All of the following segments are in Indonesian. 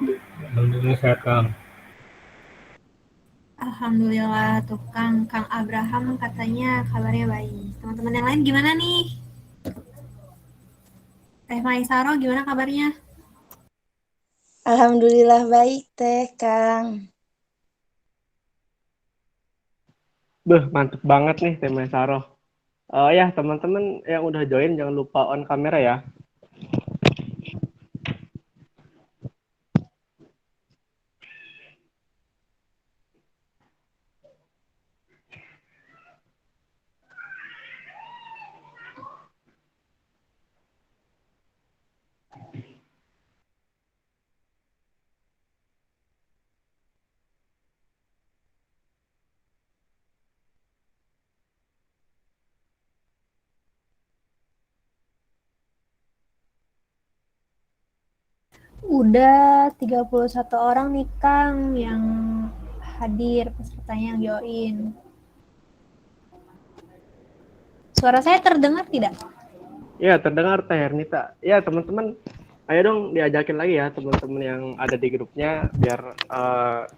Alhamdulillah sehat Kang. Alhamdulillah tuh Kang Abraham katanya kabarnya baik. Teman-teman yang lain gimana nih? Teh Maisaro gimana kabarnya? Alhamdulillah baik teh Kang. Beh, mantep banget nih tema Saroh. Ya, teman-teman yang udah join jangan lupa on kamera ya. Udah 31 orang nih Kang yang hadir pesertanya yang join. Suara saya terdengar tidak? Ya, terdengar Teh Hernita. Ya, teman-teman, ayo dong diajakin lagi ya teman-teman yang ada di grupnya biar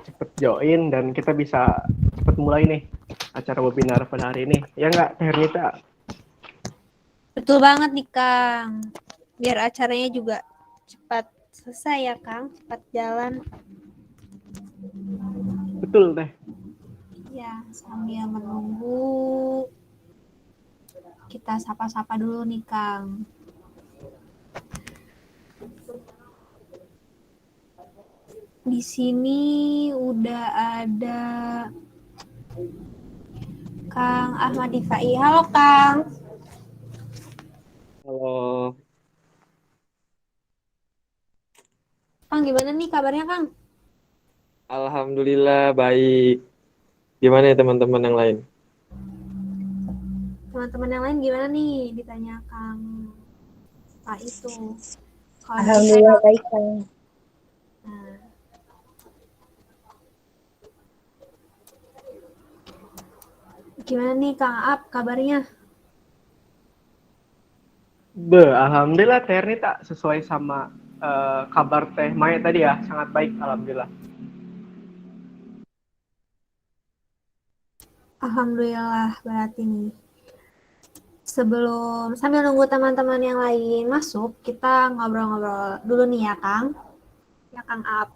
cepet join dan kita bisa cepet mulai nih acara webinar pada hari ini. Ya nggak, Teh Hernita? Betul banget nih Kang. Biar acaranya juga cepat selesai ya Kang, cepat jalan. Betul, Teh. Ya, sambil menunggu kita sapa-sapa dulu nih Kang. Di sini udah ada Kang Ahmad Difai. Halo Kang. Halo. Kang gimana nih kabarnya Kang? Alhamdulillah baik. Gimana ya teman-teman yang lain? Teman-teman yang lain gimana nih? Ditanya Kang Pak itu. Kalau dari saya, Alhamdulillah baik Kang. nah, gimana nih Kang Ap kabarnya? Alhamdulillah Teh Hernita sesuai sama kabar Teh Maya tadi ya, sangat baik alhamdulillah. Alhamdulillah berarti nih. Sebelum sambil nunggu teman-teman yang lain masuk, kita ngobrol-ngobrol dulu nih ya Kang. Ya Kang Ap.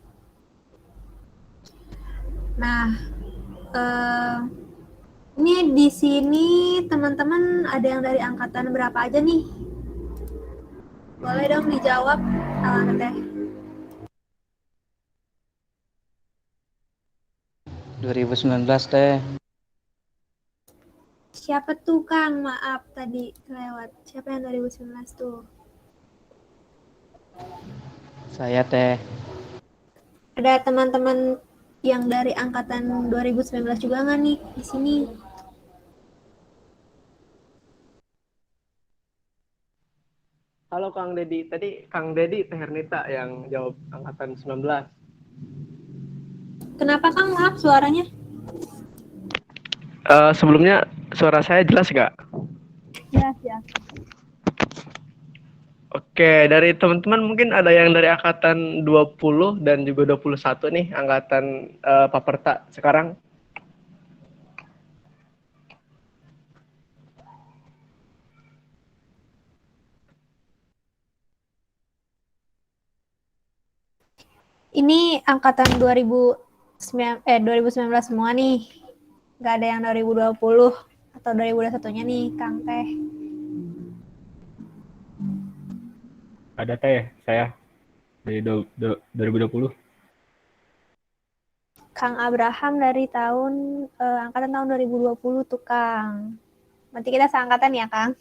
Nah, eh, ini di sini teman-teman ada yang dari angkatan berapa aja nih? Boleh dong dijawab, Teh. 2019 teh. Siapa tuh Kang? Maaf tadi kelewat. Siapa yang 2019 tuh? Saya teh. Ada teman-teman yang dari angkatan 2019 juga nggak nih di sini? Halo Kang Dedi, tadi Kang Dedi Teh Hernita yang jawab angkatan 19. Kenapa Kang? Maaf suaranya. Sebelumnya suara saya jelas nggak? Jelas ya. Oke, dari teman-teman mungkin ada yang dari angkatan 20 dan juga 21 nih, angkatan Paperta sekarang. Ini angkatan 2019 semua nih. Nggak ada yang 2020 atau 2021-nya nih, Kang Teh. Ada Teh saya dari 2020. Kang Abraham dari angkatan tahun 2020 tuh, Kang. Nanti kita seangkatan ya, Kang.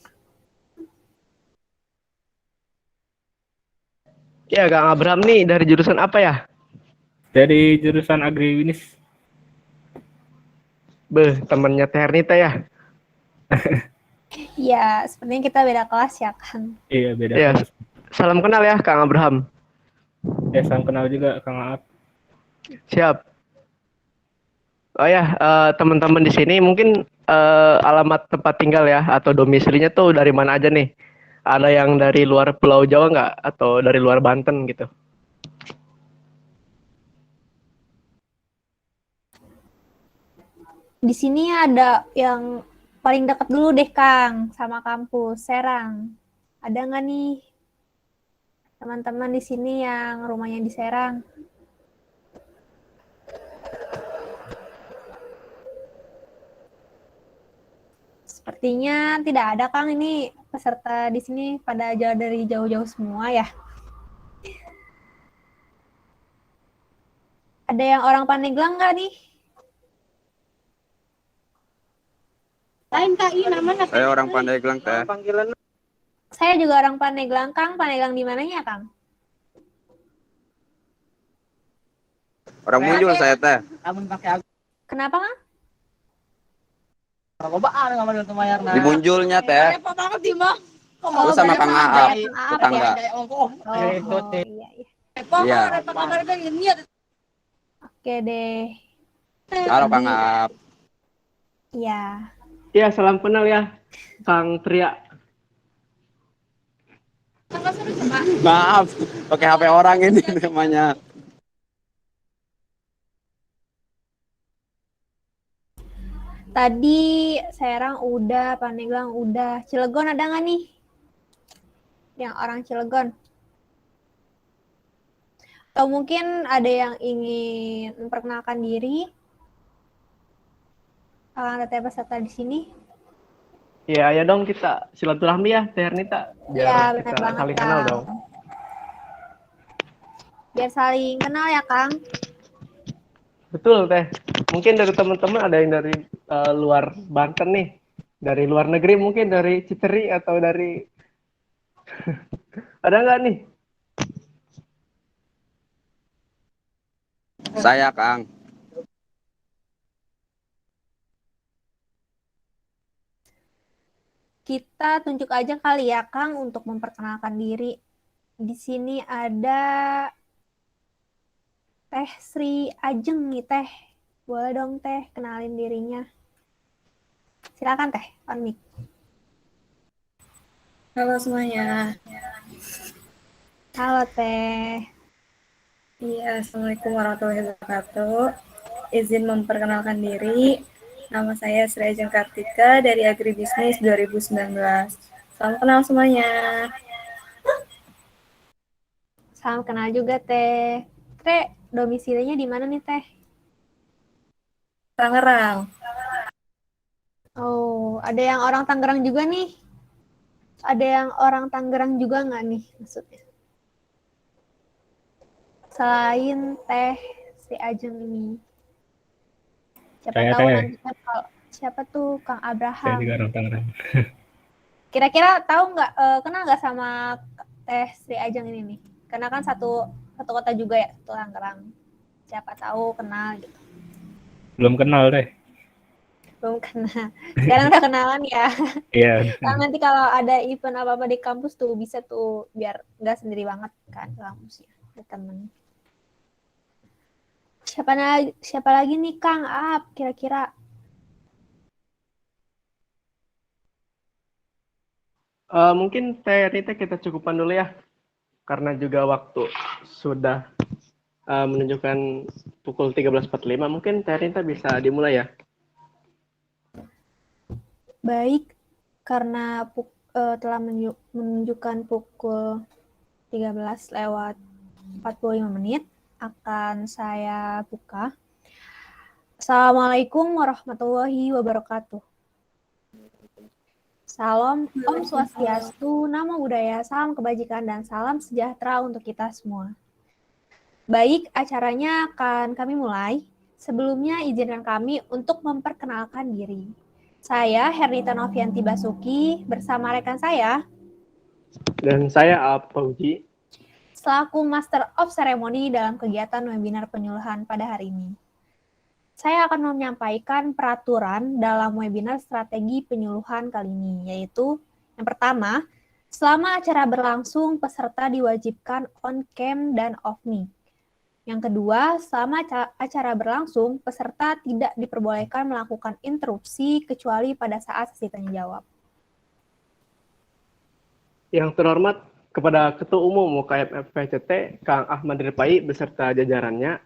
Ya, Kang Abraham nih dari jurusan apa ya? Dari jurusan Agriwinis. Temannya Teh Hernita ya? Ya, sepertinya kita beda kelas ya, Kang. Iya, beda Ya, kelas. salam kenal ya Kang Abraham. Ya, salam kenal juga Kang Aap. Siap. Oh ya, teman-teman di sini mungkin alamat tempat tinggal ya atau domisilinya tuh dari mana aja nih? Ada yang dari luar Pulau Jawa nggak? Atau dari luar Banten gitu? Di sini ada yang paling dekat dulu deh, Kang, sama kampus, Serang. Ada nggak nih teman-teman di sini yang rumahnya di Serang? Sepertinya tidak ada, Kang. Ini peserta di sini pada dari jauh-jauh semua ya. Ada yang orang Pandeglang nggak nih? Lain Kak, iya namanya. Saya orang Pandeglang teh. Saya juga orang Pandeglang, Kang. Pandeglang di mananya, Kang? Orang Munjul saya teh. Kenapa, Kang? Di Munjulnya teh. Oh, sama Kang Aap, Kang Aap tetangga. ya? Oh, iya, iya. Iya. Oke deh. Halo Kang Aap. Iya. Ya, salam kenal ya, Kang Tria. Maaf, pakai HP orang ini namanya. Tadi Serang udah, Pandeglang udah. Cilegon ada nggak nih? Yang orang Cilegon. Atau mungkin ada yang ingin memperkenalkan diri? Ada peserta di sini? Ya, ayo dong kita silaturahmi ya, Teh Ernita. Iya, Biar benar kita banget, saling kenal Kang. dong. Biar saling kenal ya, Kang. Betul, Teh. Mungkin dari teman-teman ada yang dari luar Banten nih. Dari luar negeri mungkin, dari Citeri atau dari... Ada nggak nih? Saya Kang. Kita tunjuk aja kali ya, Kang, untuk memperkenalkan diri. Di sini ada Teh Sri Ajeng nih, Teh. Boleh dong, Teh, kenalin dirinya. Silakan, Teh, on mic. Halo semuanya. Halo, Teh. Iya, Assalamualaikum warahmatullahi wabarakatuh. Izin memperkenalkan diri. Nama saya Sri Ajeng Kartika dari Agribisnis 2019. Salam kenal semuanya. Salam kenal juga, Teh. Teh, domisilinya di mana nih, Teh? Tangerang. Oh, ada yang orang Tangerang juga nih? Ada yang orang Tangerang juga nggak nih maksudnya? Selain Teh si Ajeng ini. Siapa Saya, tahu Teh. nanti kan kalau siapa tuh Kang Saya Abraham. juga orang Tangerang. Kira-kira tahu nggak, kenal nggak sama Teh Sri Ajeng ini nih? Karena kan satu kota juga ya, satu Tangerang. Siapa tahu kenal gitu. Belum kenal, Teh. Belum kenal. Sekarang udah kenalan ya. Iya. Karena nanti kalau ada event apa-apa di kampus tuh bisa tuh biar nggak sendiri banget kan ke kampusnya. Ada temen. Siapa lagi nih Kang Aap kira-kira? Mungkin Teh Ernita kita cukupkan dulu ya. Karena juga waktu sudah menunjukkan pukul 13.45. Mungkin Teh Ernita bisa dimulai ya. Baik, karena telah menunjukkan pukul 13 lewat 45 menit, akan saya buka. Assalamualaikum warahmatullahi wabarakatuh. Salam Om Swastiastu, Namo Buddhaya, salam kebajikan dan salam sejahtera untuk kita semua. Baik, acaranya akan kami mulai. Sebelumnya izinkan kami untuk memperkenalkan diri. Saya Hernita Novianti Basuki bersama rekan saya Dan saya Aap Fauji. selaku Master of Ceremony dalam kegiatan webinar penyuluhan pada hari ini. Saya akan menyampaikan peraturan dalam webinar strategi penyuluhan kali ini, yaitu yang pertama, selama acara berlangsung peserta diwajibkan on cam dan off mic. Yang kedua, selama acara berlangsung, peserta tidak diperbolehkan melakukan interupsi kecuali pada saat sesi tanya jawab. Yang terhormat kepada Ketua Umum UKM FPCT, Kang Ahmad Ripai beserta jajarannya.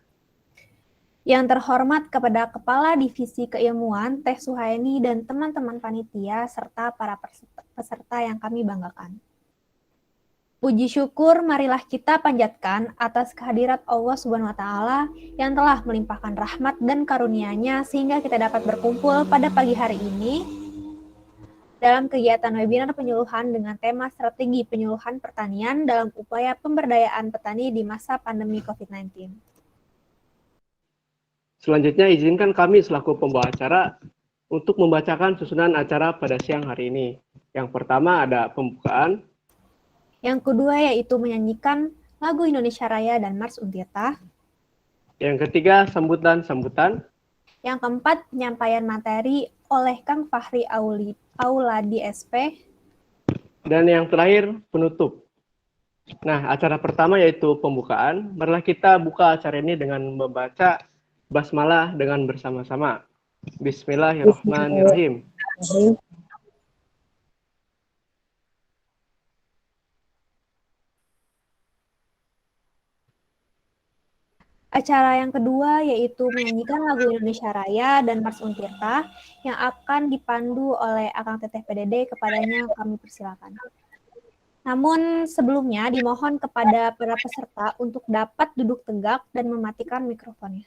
Yang terhormat kepada Kepala Divisi Keilmuan Teh Suhaini dan teman-teman panitia serta para peserta yang kami banggakan. Puji syukur marilah kita panjatkan atas kehadirat Allah Subhanahu wa taala yang telah melimpahkan rahmat dan karunia-Nya sehingga kita dapat berkumpul pada pagi hari ini dalam kegiatan webinar penyuluhan dengan tema strategi penyuluhan pertanian dalam upaya pemberdayaan petani di masa pandemi COVID-19. Selanjutnya izinkan kami selaku pembawa acara untuk membacakan susunan acara pada siang hari ini. Yang pertama ada pembukaan. Yang kedua yaitu menyanyikan lagu Indonesia Raya dan Mars Untirta. Yang ketiga sambutan-sambutan. Yang keempat penyampaian materi oleh Kang Fahri Auladi SP. Dan yang terakhir penutup. Nah, acara pertama yaitu pembukaan. Marilah kita buka acara ini dengan membaca basmalah dengan bersama-sama. Bismillahirrahmanirrahim. Acara yang kedua yaitu menyanyikan lagu Indonesia Raya dan Mars Untirta yang akan dipandu oleh Akang Teteh PDD. Kepadanya kami persilakan. Namun sebelumnya dimohon kepada para peserta untuk dapat duduk tegak dan mematikan mikrofonnya.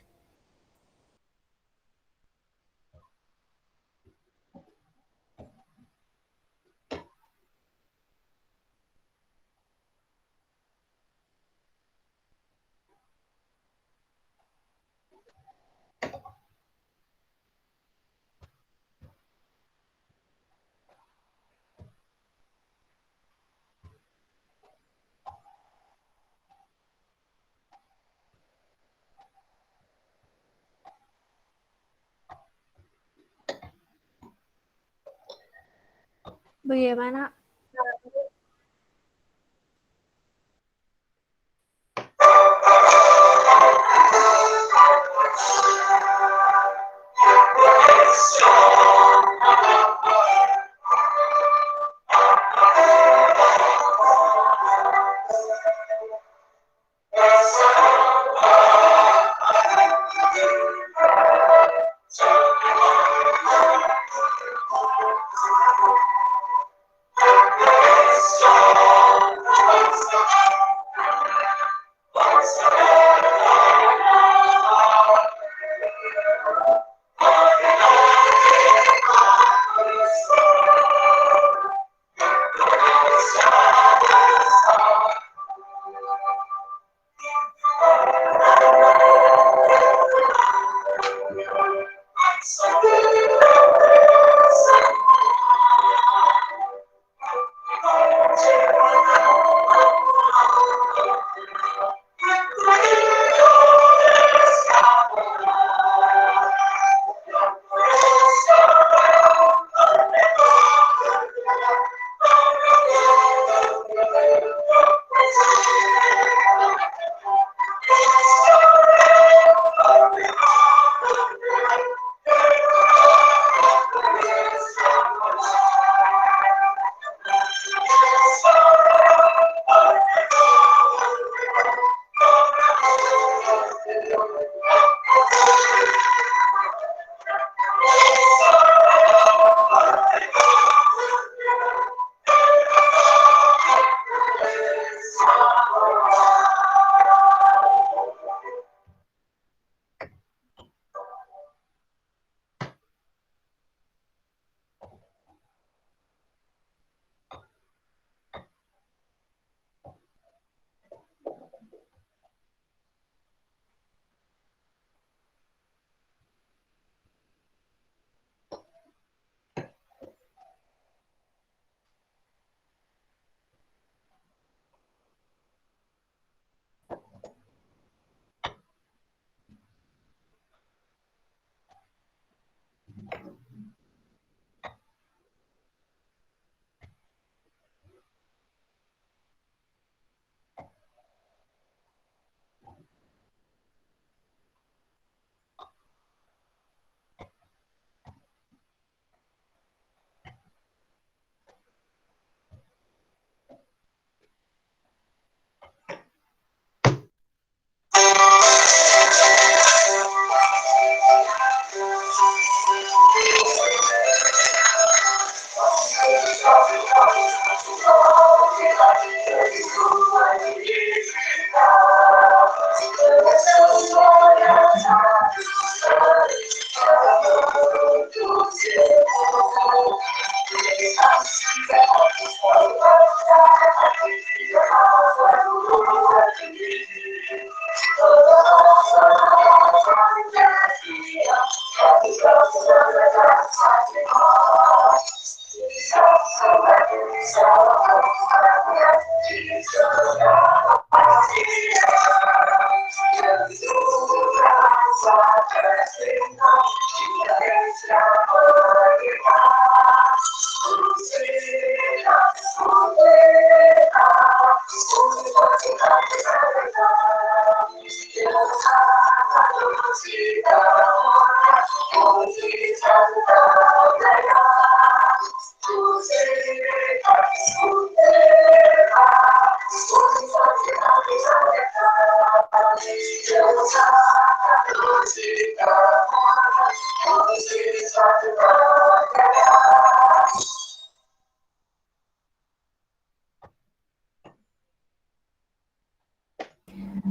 Bagaimana?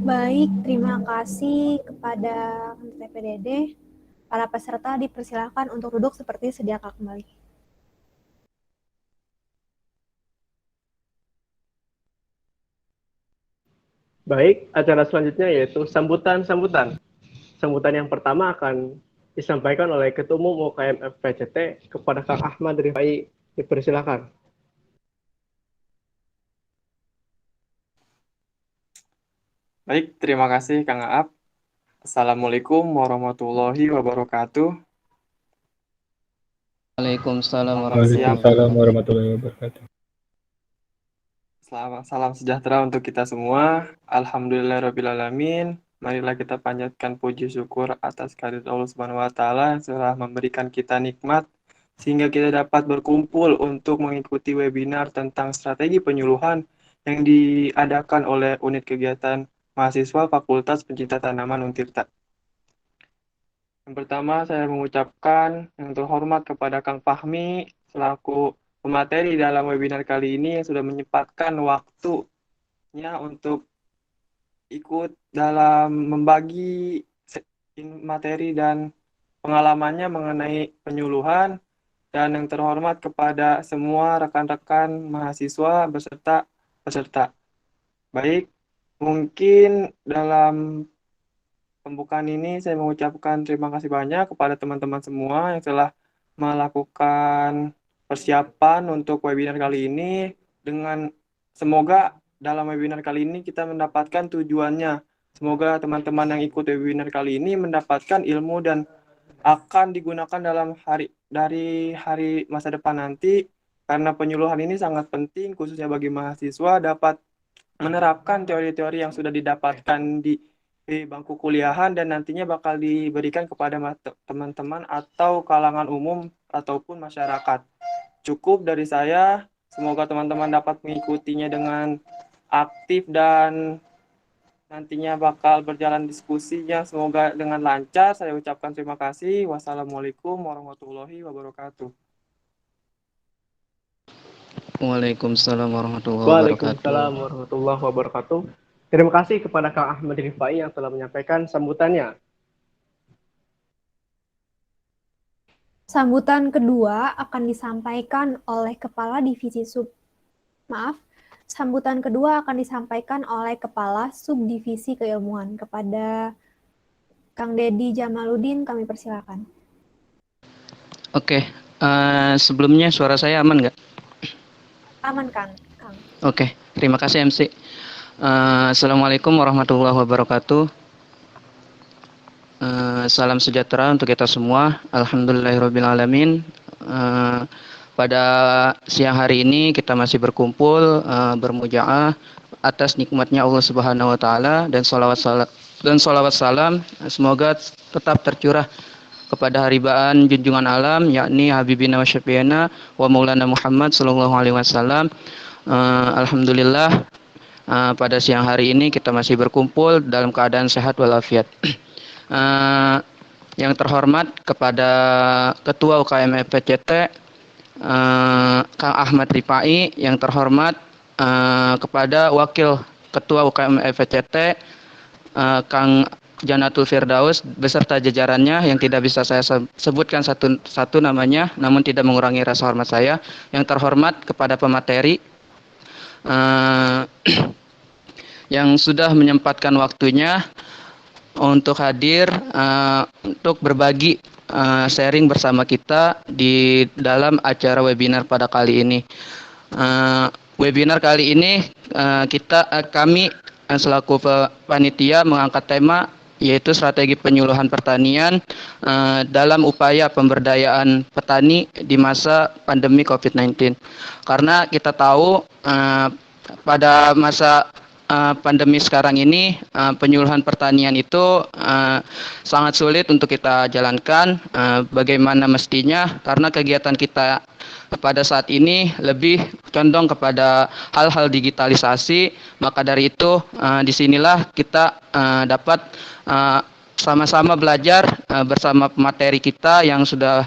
Baik, terima kasih kepada TPDD. Para peserta dipersilakan untuk duduk seperti sedia kala kembali. Baik, acara selanjutnya yaitu sambutan-sambutan. Sambutan yang pertama akan disampaikan oleh Ketua Umum UKM FPCT kepada Kang Ahmad Rifai. Dipersilakan. Baik, terima kasih Kang Aap. Assalamualaikum warahmatullahi wabarakatuh. Waalaikumsalam warahmatullahi Waalaikumsalam warahmatullahi wabarakatuh. Selamat salam sejahtera untuk kita semua. Alhamdulillahirrabbilalamin. Marilah kita panjatkan puji syukur atas kehadirat Allah Subhanahu wa taala yang telah memberikan kita nikmat sehingga kita dapat berkumpul untuk mengikuti webinar tentang strategi penyuluhan yang diadakan oleh unit kegiatan mahasiswa Fakultas Pencinta Tanaman Untirta. Yang pertama, saya mengucapkan yang terhormat kepada Kang Fahmi selaku pemateri dalam webinar kali ini yang sudah menyempatkan waktunya untuk ikut dalam membagi materi dan pengalamannya mengenai penyuluhan, dan yang terhormat kepada semua rekan-rekan mahasiswa beserta peserta. Baik, mungkin dalam pembukaan ini saya mengucapkan terima kasih banyak kepada teman-teman semua yang telah melakukan persiapan untuk webinar kali ini. Dengan semoga dalam webinar kali ini kita mendapatkan tujuannya. Semoga teman-teman yang ikut webinar kali ini mendapatkan ilmu dan akan digunakan dalam hari masa depan nanti, karena penyuluhan ini sangat penting khususnya bagi mahasiswa dapat menerapkan teori-teori yang sudah didapatkan di bangku kuliahan dan nantinya bakal diberikan kepada teman-teman atau kalangan umum ataupun masyarakat. Cukup dari saya, semoga teman-teman dapat mengikutinya dengan aktif dan nantinya bakal berjalan diskusinya semoga dengan lancar. Saya ucapkan terima kasih. Wassalamualaikum warahmatullahi wabarakatuh. Waalaikumsalam warahmatullahi wabarakatuh. Waalaikumsalam warahmatullahi wabarakatuh. Terima kasih kepada Kang Ahmad Rifai yang telah menyampaikan sambutannya. Sambutan kedua akan disampaikan oleh Kepala Divisi Sambutan kedua akan disampaikan oleh Kepala Subdivisi Keilmuan. Kepada Kang Dedi Jamaluddin, kami persilakan. Oke, sebelumnya suara saya aman nggak? Aman, Kang. Oke, terima kasih MC. Assalamualaikum warahmatullahi wabarakatuh. Salam sejahtera untuk kita semua. Alhamdulillahirrabbilalamin. Pada siang hari ini kita masih berkumpul bermujaah atas nikmatnya Allah Subhanahu wa taala dan sholawat salam semoga tetap tercurah kepada haribaan junjungan alam yakni Habibina wa Syafiina wa Maulana Muhammad sallallahu alaihi wasallam. Alhamdulillah pada siang hari ini kita masih berkumpul dalam keadaan sehat walafiat. Yang terhormat kepada Ketua UKM FPCT Kang Ahmad Rifai, yang terhormat kepada Wakil Ketua UKM FPCT Kang Janatul Firdaus beserta jajarannya yang tidak bisa saya sebutkan satu-satu namanya, namun tidak mengurangi rasa hormat saya. Yang terhormat kepada pemateri yang sudah menyempatkan waktunya untuk hadir untuk berbagi sharing bersama kita di dalam acara webinar pada kali ini. Webinar kali ini kami selaku panitia mengangkat tema yaitu strategi penyuluhan pertanian dalam upaya pemberdayaan petani di masa pandemi COVID-19. Karena kita tahu pada masa pandemi sekarang ini penyuluhan pertanian itu sangat sulit untuk kita jalankan bagaimana mestinya karena kegiatan kita pada saat ini lebih condong kepada hal-hal digitalisasi. Maka dari itu disinilah kita dapat sama-sama belajar bersama pemateri kita yang sudah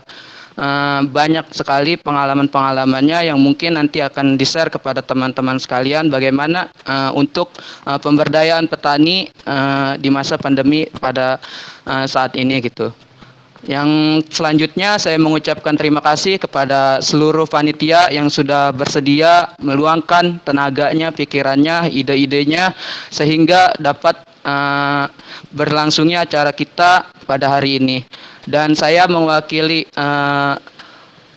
banyak sekali pengalaman-pengalamannya yang mungkin nanti akan di-share kepada teman-teman sekalian bagaimana untuk pemberdayaan petani di masa pandemi pada saat ini gitu. Yang selanjutnya saya mengucapkan terima kasih kepada seluruh panitia yang sudah bersedia meluangkan tenaganya, pikirannya, ide-idenya sehingga dapat berlangsungnya acara kita pada hari ini. Dan saya mewakili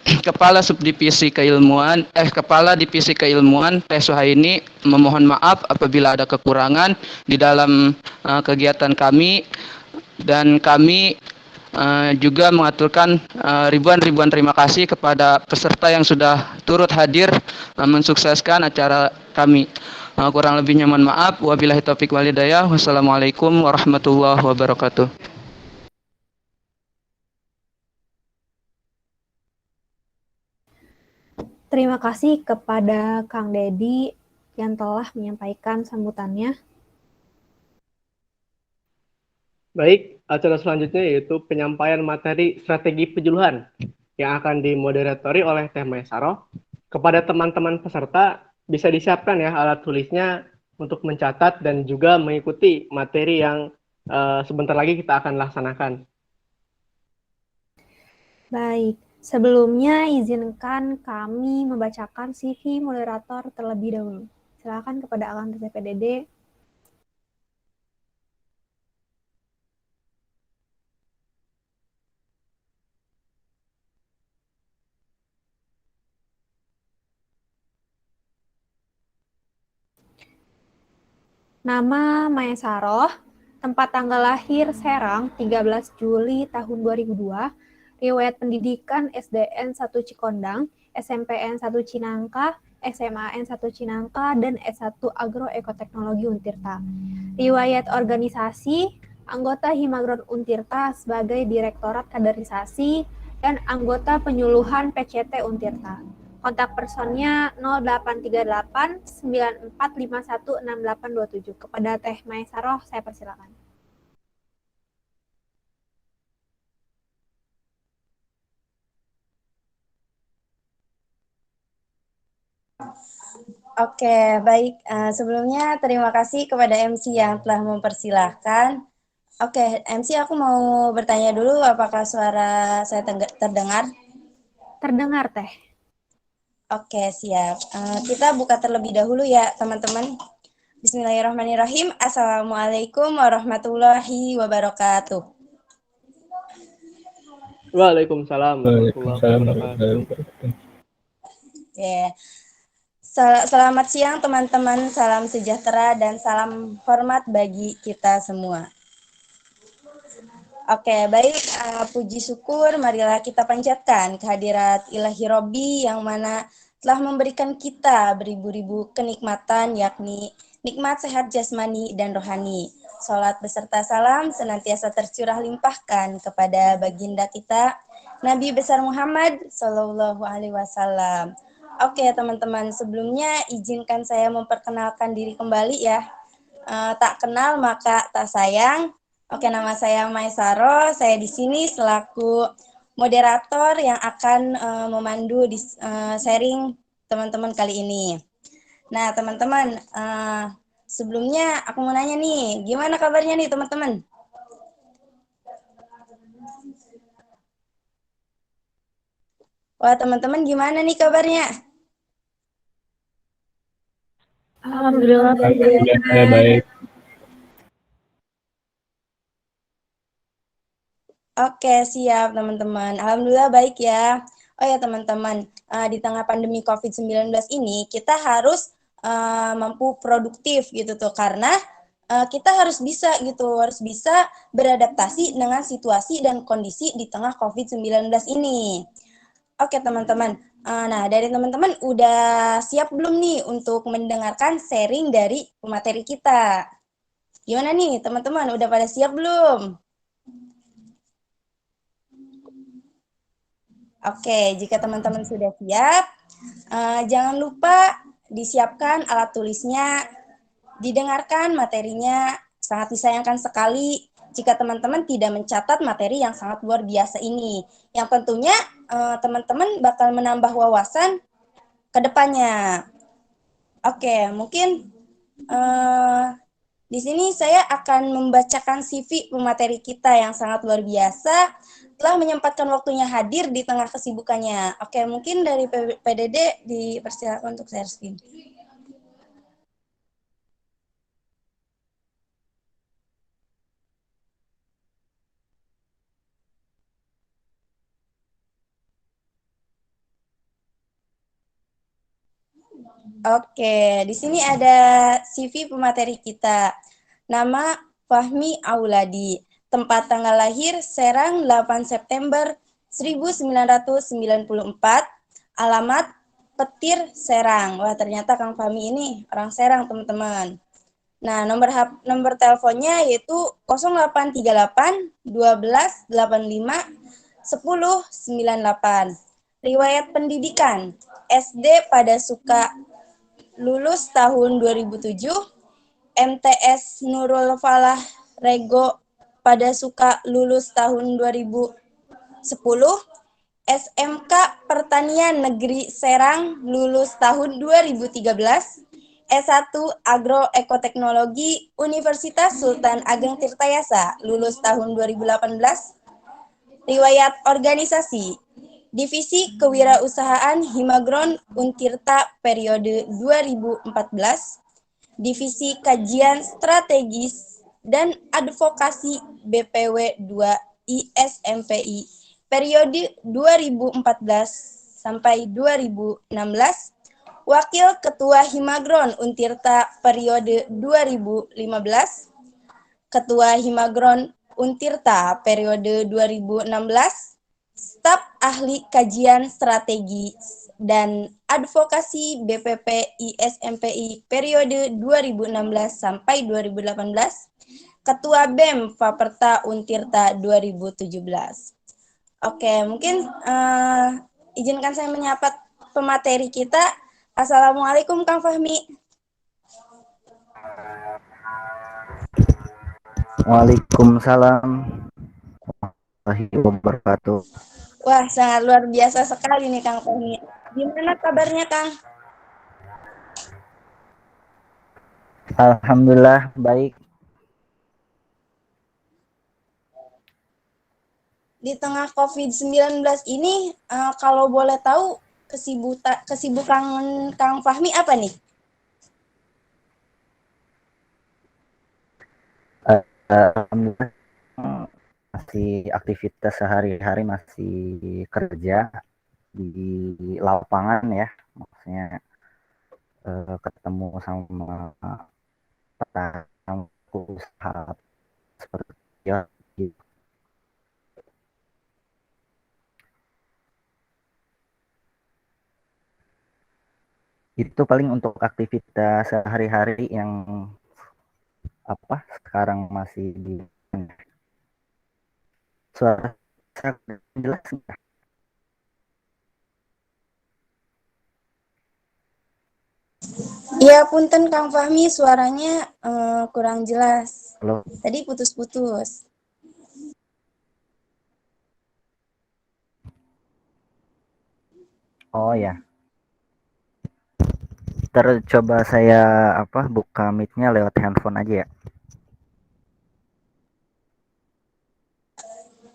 Kepala Subdivisi Kepala Divisi Keilmuan Teh Suhaini memohon maaf apabila ada kekurangan di dalam kegiatan kami, dan kami juga mengaturkan ribuan terima kasih kepada peserta yang sudah turut hadir mensukseskan acara kami. Kurang lebihnya mohon maaf. Wabillahi taufik wal hidayah. Wassalamualaikum warahmatullahi wabarakatuh. Terima kasih kepada Kang Dedi yang telah menyampaikan sambutannya. Baik, acara selanjutnya yaitu penyampaian materi strategi penyuluhan yang akan dimoderatori oleh Teh Maesaro. Kepada teman-teman peserta, bisa disiapkan ya alat tulisnya untuk mencatat dan juga mengikuti materi yang sebentar lagi kita akan laksanakan. Baik, sebelumnya izinkan kami membacakan CV moderator terlebih dahulu. Silakan kepada Akang TCPDD. Nama Maesaroh, tempat tanggal lahir Serang 13 Juli tahun 2002, riwayat pendidikan SDN 1 Cikondang, SMPN 1 Cinangka, SMAN 1 Cinangka, dan S1 Agroekoteknologi Untirta. Riwayat organisasi, anggota Himagron Untirta sebagai Direktorat Kaderisasi dan anggota penyuluhan PCT Untirta. Kontak personnya 0838 9451 6827. Kepada Teh Maesaroh, saya persilakan. Oke, baik. Sebelumnya terima kasih kepada MC yang telah mempersilahkan. Oke, MC aku mau bertanya dulu apakah suara saya terdengar? Terdengar, Teh. Oke, siap. Kita buka terlebih dahulu ya, teman-teman. Bismillahirrahmanirrahim. Assalamualaikum warahmatullahi wabarakatuh. Waalaikumsalam warahmatullahi Waalaikumsalam wabarakatuh. warahmatullahi wabarakatuh. Oke. Selamat siang teman-teman, salam sejahtera dan salam hormat bagi kita semua. Oke, baik, puji syukur marilah kita panjatkan kehadirat Ilahi Robbi yang mana telah memberikan kita beribu-ribu kenikmatan, yakni nikmat sehat jasmani dan rohani. Salat beserta salam senantiasa tercurah limpahkan kepada baginda kita, Nabi besar Muhammad Sallallahu Alaihi Wasallam. Oke teman-teman, sebelumnya izinkan saya memperkenalkan diri kembali ya. Tak kenal maka tak sayang. Oke, nama saya Maesaroh. Saya di sini selaku moderator yang akan memandu di sharing teman-teman kali ini. Nah, teman-teman, sebelumnya aku mau nanya nih, gimana kabarnya nih teman-teman? Wah, teman-teman gimana nih kabarnya? Alhamdulillah. Alhamdulillah saya baik. Oke, siap teman-teman. Alhamdulillah baik ya. Oh ya teman-teman, di tengah pandemi COVID-19 ini kita harus mampu produktif gitu tuh karena kita harus bisa gitu, harus bisa beradaptasi dengan situasi dan kondisi di tengah COVID-19 ini. Oke teman-teman, nah dari teman-teman udah siap belum nih untuk mendengarkan sharing dari pemateri kita? Gimana nih teman-teman, udah pada siap belum? Oke, jika teman-teman sudah siap, jangan lupa disiapkan alat tulisnya, didengarkan materinya, sangat disayangkan sekali jika teman-teman tidak mencatat materi yang sangat luar biasa ini. Yang tentunya teman-teman bakal menambah wawasan ke depannya. Oke, mungkin di sini saya akan membacakan CV pemateri kita yang sangat luar biasa telah menyempatkan waktunya hadir di tengah kesibukannya. Oke, mungkin dari PDD dipersilakan untuk share screen. Oke, di sini ada CV pemateri kita. Nama Fahmi Auladi. Tempat tanggal lahir Serang 8 September 1994. Alamat Petir Serang. Wah, ternyata Kang Fahmi ini orang Serang, teman-teman. Nah, nomor teleponnya yaitu 0838 12 85 10 98. Riwayat pendidikan SD pada Suka lulus tahun 2007, MTS Nurul Falah Rego pada Suka lulus tahun 2010, SMK Pertanian Negeri Serang lulus tahun 2013, S1 Agroekoteknologi Universitas Sultan Ageng Tirtayasa lulus tahun 2018, riwayat organisasi Divisi Kewirausahaan Himagron Untirta periode 2014, Divisi Kajian Strategis dan Advokasi BPW 2 ISMPI periode 2014 sampai 2016, Wakil Ketua Himagron Untirta periode 2015, Ketua Himagron Untirta periode 2016, Staf Ahli Kajian Strategi dan Advokasi BPP ISMPI periode 2016 sampai 2018, Ketua BEM Faperta Untirta 2017. Oke, mungkin izinkan saya menyapa pemateri kita. Assalamualaikum Kang Fahmi. Waalaikumsalam warahmatullahi wabarakatuh. Wah, sangat luar biasa sekali nih Kang Fahmi. Gimana kabarnya Kang? Alhamdulillah baik. Di tengah COVID-19 ini, kalau boleh tahu kesibukan Kang Fahmi apa nih? Alhamdulillah masih aktivitas sehari-hari, masih kerja di lapangan ya, maksudnya ketemu sama pelaku usaha seperti ya, gitu. Itu paling untuk aktivitas sehari-hari yang sekarang masih di suara jelas nggak? Iya, punten Kang Fahmi, suaranya kurang jelas. Halo? Tadi putus-putus. Oh ya, coba saya buka mic-nya lewat handphone aja ya.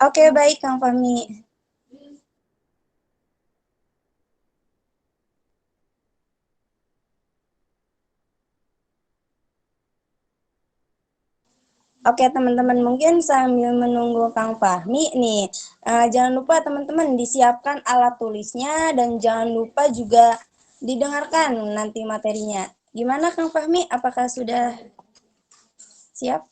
Oke, baik Kang Fahmi. Oke teman-teman, mungkin sambil menunggu Kang Fahmi nih, jangan lupa teman-teman disiapkan alat tulisnya dan jangan lupa juga didengarkan nanti materinya. Gimana Kang Fahmi, apakah sudah siap?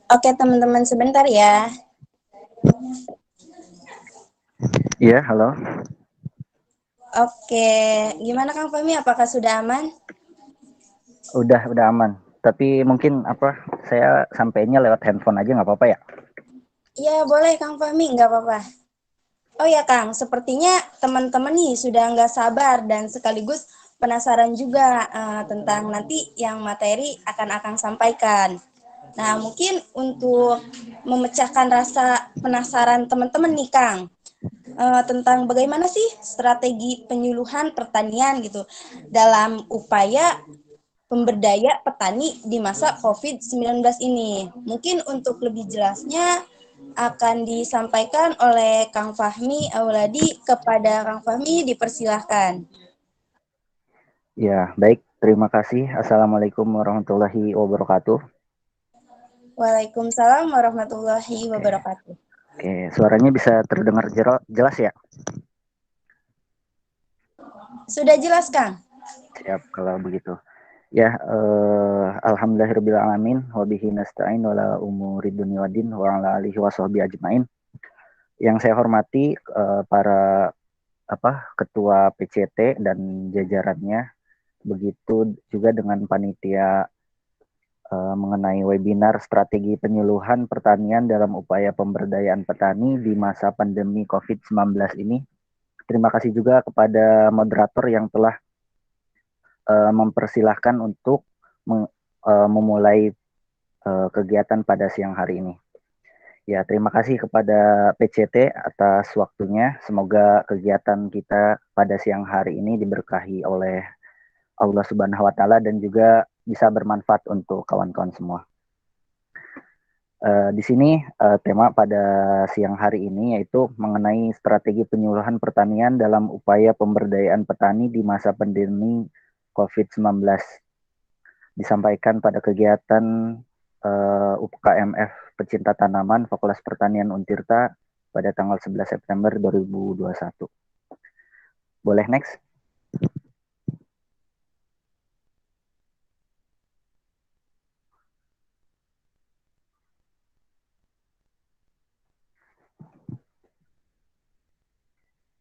Oke teman-teman, sebentar ya. Iya, halo. Oke, gimana Kang Fahmi, apakah sudah aman? Udah aman. Tapi mungkin saya sampainya lewat handphone aja nggak apa-apa ya? Iya boleh Kang Fahmi, nggak apa-apa. Oh ya Kang, sepertinya teman-teman nih sudah nggak sabar dan sekaligus penasaran juga tentang nanti yang materi akan Akang sampaikan. Nah, mungkin untuk memecahkan rasa penasaran teman-teman nih Kang, tentang bagaimana sih strategi penyuluhan pertanian gitu dalam upaya pemberdaya petani di masa COVID-19 ini. Mungkin untuk lebih jelasnya akan disampaikan oleh Kang Fahmi Auladi. Kepada Kang Fahmi dipersilahkan. Ya, baik. Terima kasih. Assalamualaikum warahmatullahi wabarakatuh. Waalaikumsalam warahmatullahi wabarakatuh. Oke, suaranya bisa terdengar jelas ya? Sudah jelas, Kang? Siap, kalau begitu. Ya, alhamdulillahirrabbilalamin wabihi nasta'in wala umuri dunya waddin wa ala alihi washabihi ajmain. Yang saya hormati para ketua PCT dan jajarannya, begitu juga dengan panitia mengenai webinar strategi penyuluhan pertanian dalam upaya pemberdayaan petani di masa pandemi COVID-19 ini. Terima kasih juga kepada moderator yang telah mempersilahkan untuk memulai kegiatan pada siang hari ini. Ya, terima kasih kepada PCT atas waktunya. Semoga kegiatan kita pada siang hari ini diberkahi oleh Allah Subhanahu wa Ta'ala dan juga bisa bermanfaat untuk kawan-kawan semua. Di sini tema pada siang hari ini yaitu mengenai strategi penyuluhan pertanian dalam upaya pemberdayaan petani di masa pandemi COVID-19. Disampaikan pada kegiatan UKMF Pecinta Tanaman Fakultas Pertanian Untirta pada tanggal 11 September 2021. Boleh next?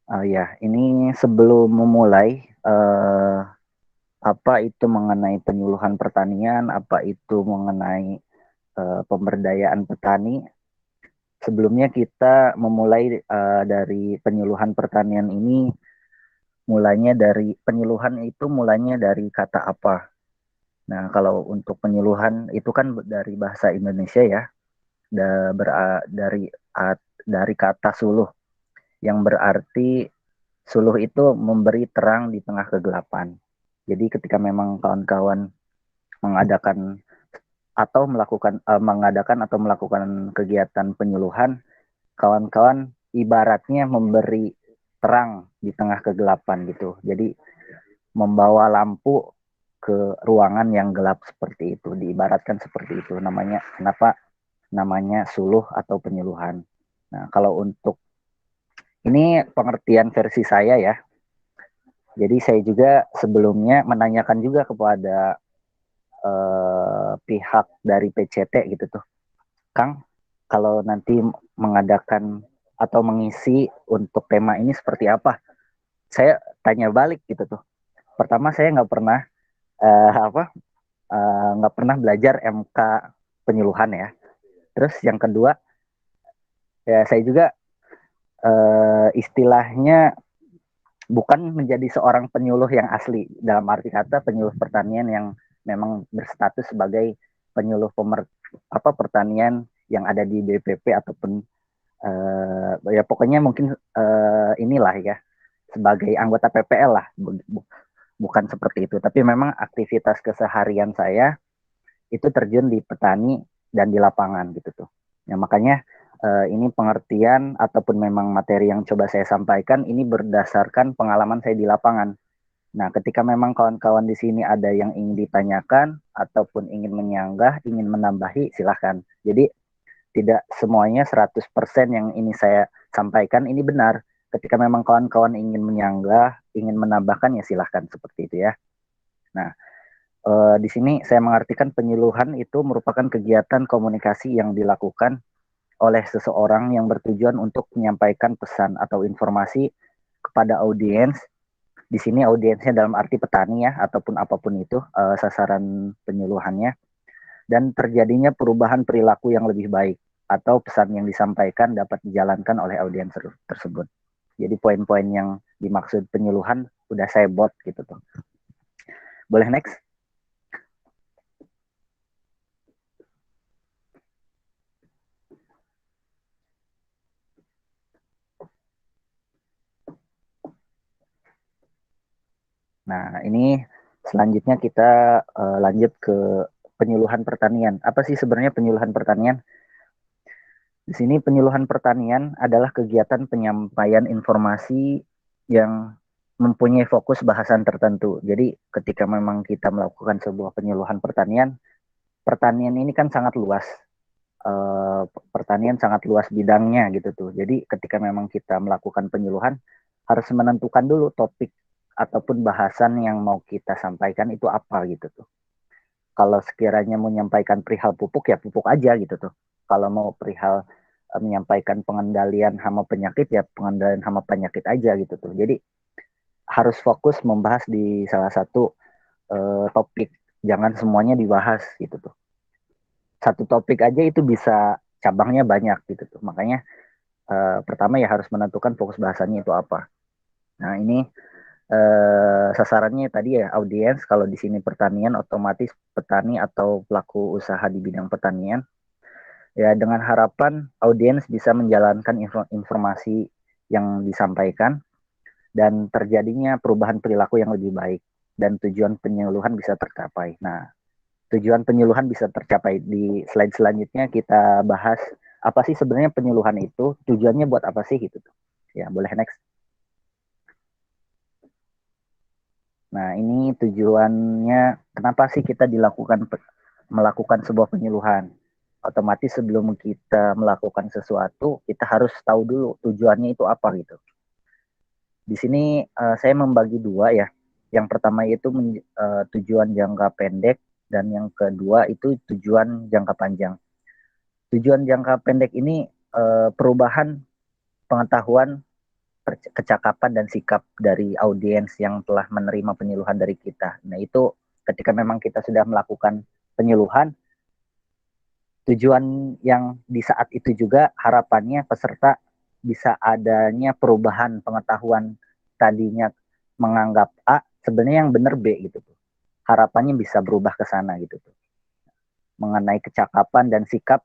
Ya, ini sebelum memulai apa itu mengenai penyuluhan pertanian, apa itu mengenai pemberdayaan petani. Sebelumnya kita memulai dari penyuluhan pertanian ini, mulainya dari kata apa. Nah, kalau untuk penyuluhan itu kan dari bahasa Indonesia ya, dari kata suluh, yang berarti suluh itu memberi terang di tengah kegelapan. Jadi ketika memang kawan-kawan mengadakan atau melakukan kegiatan penyuluhan, kawan-kawan ibaratnya memberi terang di tengah kegelapan gitu. Jadi membawa lampu ke ruangan yang gelap seperti itu, diibaratkan seperti itu. Kenapa namanya suluh atau penyuluhan. Nah, kalau untuk ini pengertian versi saya ya. Jadi saya juga sebelumnya menanyakan juga kepada pihak dari PCT gitu tuh, Kang, kalau nanti mengadakan atau mengisi untuk tema ini seperti apa? Saya tanya balik gitu tuh. Pertama saya nggak pernah nggak pernah belajar MK penyuluhan ya. Terus yang kedua ya saya juga istilahnya bukan menjadi seorang penyuluh yang asli, dalam arti kata penyuluh pertanian yang memang berstatus sebagai penyuluh pertanian yang ada di BPP ataupun ya pokoknya mungkin inilah ya, sebagai anggota PPL lah, bukan seperti itu. Tapi memang aktivitas keseharian saya itu terjun di petani dan di lapangan gitu tuh. Ya makanya ini pengertian ataupun memang materi yang coba saya sampaikan ini berdasarkan pengalaman saya di lapangan. Nah, ketika memang kawan-kawan di sini ada yang ingin ditanyakan ataupun ingin menyanggah, ingin menambahi, silahkan. Jadi tidak semuanya 100% yang ini saya sampaikan ini benar. Ketika memang kawan-kawan ingin menyanggah, ingin menambahkan, ya silahkan seperti itu ya. Nah, di sini saya mengartikan penyuluhan itu merupakan kegiatan komunikasi yang dilakukan oleh seseorang yang bertujuan untuk menyampaikan pesan atau informasi kepada audiens. Di sini audiensnya dalam arti petani ya, ataupun apapun itu sasaran penyuluhannya. Dan terjadinya perubahan perilaku yang lebih baik atau pesan yang disampaikan dapat dijalankan oleh audiens tersebut. Jadi poin-poin yang dimaksud penyuluhan udah saya buat gitu tuh. Boleh next? Nah, ini selanjutnya kita lanjut ke penyuluhan pertanian. Apa sih sebenarnya penyuluhan pertanian? Di sini penyuluhan pertanian adalah kegiatan penyampaian informasi yang mempunyai fokus bahasan tertentu. Jadi ketika memang kita melakukan sebuah penyuluhan pertanian, pertanian ini kan sangat luas. Pertanian sangat luas bidangnya gitu tuh. Jadi ketika memang kita melakukan penyuluhan, harus menentukan dulu topik ataupun bahasan yang mau kita sampaikan itu apa gitu tuh. Kalau sekiranya mau menyampaikan perihal pupuk ya pupuk aja gitu tuh. Kalau mau perihal menyampaikan pengendalian hama penyakit ya pengendalian hama penyakit aja gitu tuh. Jadi harus fokus membahas di salah satu topik, jangan semuanya dibahas gitu tuh. Satu topik aja itu bisa cabangnya banyak gitu tuh. Makanya pertama ya harus menentukan fokus bahasanya itu apa. Nah ini sasarannya tadi ya audiens, kalau di sini pertanian otomatis petani atau pelaku usaha di bidang pertanian. Ya dengan harapan audiens bisa menjalankan informasi yang disampaikan dan terjadinya perubahan perilaku yang lebih baik dan tujuan penyuluhan bisa tercapai. Nah, tujuan penyuluhan bisa tercapai di slide selanjutnya kita bahas apa sih sebenarnya penyuluhan itu, tujuannya buat apa sih gitu. Ya, boleh next. Nah, ini tujuannya kenapa sih kita melakukan sebuah penyuluhan. Otomatis sebelum kita melakukan sesuatu, kita harus tahu dulu tujuannya itu apa gitu. Di sini saya membagi dua ya. Yang pertama itu tujuan jangka pendek dan yang kedua itu tujuan jangka panjang. Tujuan jangka pendek ini perubahan pengetahuan, kecakapan dan sikap dari audiens yang telah menerima penyuluhan dari kita. Nah, itu ketika memang kita sudah melakukan penyuluhan, tujuan yang di saat itu juga harapannya peserta bisa adanya perubahan pengetahuan, tadinya menganggap A, sebenarnya yang benar B gitu tuh. Harapannya bisa berubah ke sana gitu tuh. Mengenai kecakapan dan sikap,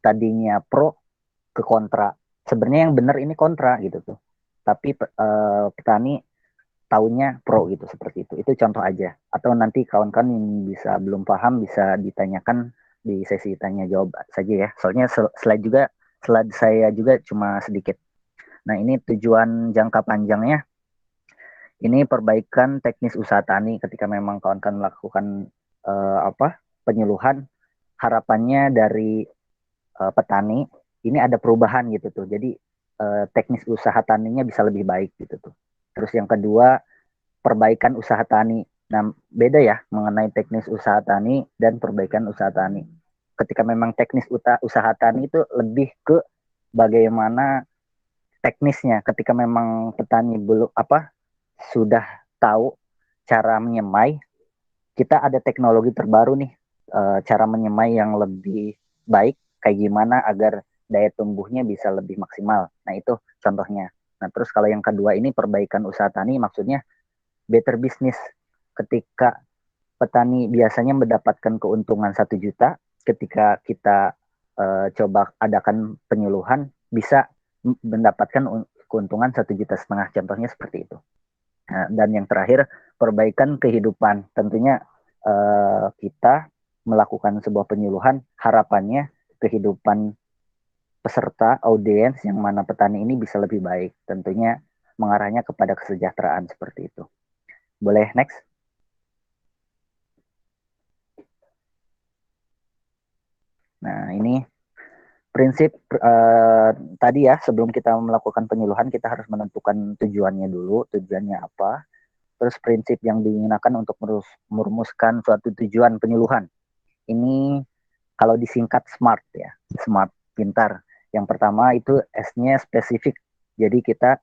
tadinya pro ke kontra. Sebenarnya yang benar ini kontra gitu tuh. Tapi petani taunya pro gitu, seperti itu. Itu contoh aja. Atau nanti kawan-kawan yang bisa belum paham bisa ditanyakan di sesi tanya jawab saja ya. Soalnya slide saya juga cuma sedikit. Nah, ini tujuan jangka panjangnya. Ini perbaikan teknis usaha tani ketika memang kawan-kawan melakukan penyuluhan, harapannya dari petani ini ada perubahan gitu tuh. Jadi teknis usaha taninya bisa lebih baik gitu tuh. Terus yang kedua, perbaikan usaha tani. Nah, beda ya mengenai teknis usaha tani dan perbaikan usaha tani. Ketika memang teknis usaha tani itu lebih ke bagaimana teknisnya. Ketika memang petani belum sudah tahu cara menyemai, kita ada teknologi terbaru nih, cara menyemai yang lebih baik, kayak gimana agar daya tumbuhnya bisa lebih maksimal. Nah, itu contohnya. Nah, terus kalau yang kedua ini perbaikan usaha tani, maksudnya better business. Ketika petani biasanya mendapatkan keuntungan 1 juta, ketika kita coba adakan penyuluhan, bisa mendapatkan keuntungan 1,5 juta. Contohnya seperti itu. Nah, dan yang terakhir, perbaikan kehidupan. Tentunya kita melakukan sebuah penyuluhan, harapannya kehidupan peserta audiens yang mana petani ini bisa lebih baik. Tentunya mengarahnya kepada kesejahteraan seperti itu. Boleh next? Nah, ini prinsip tadi ya, sebelum kita melakukan penyuluhan, kita harus menentukan tujuannya dulu, tujuannya apa. Terus prinsip yang digunakan untuk merumuskan suatu tujuan penyuluhan. Ini kalau disingkat SMART ya, SMART, pintar. Yang pertama itu S-nya spesifik. Jadi kita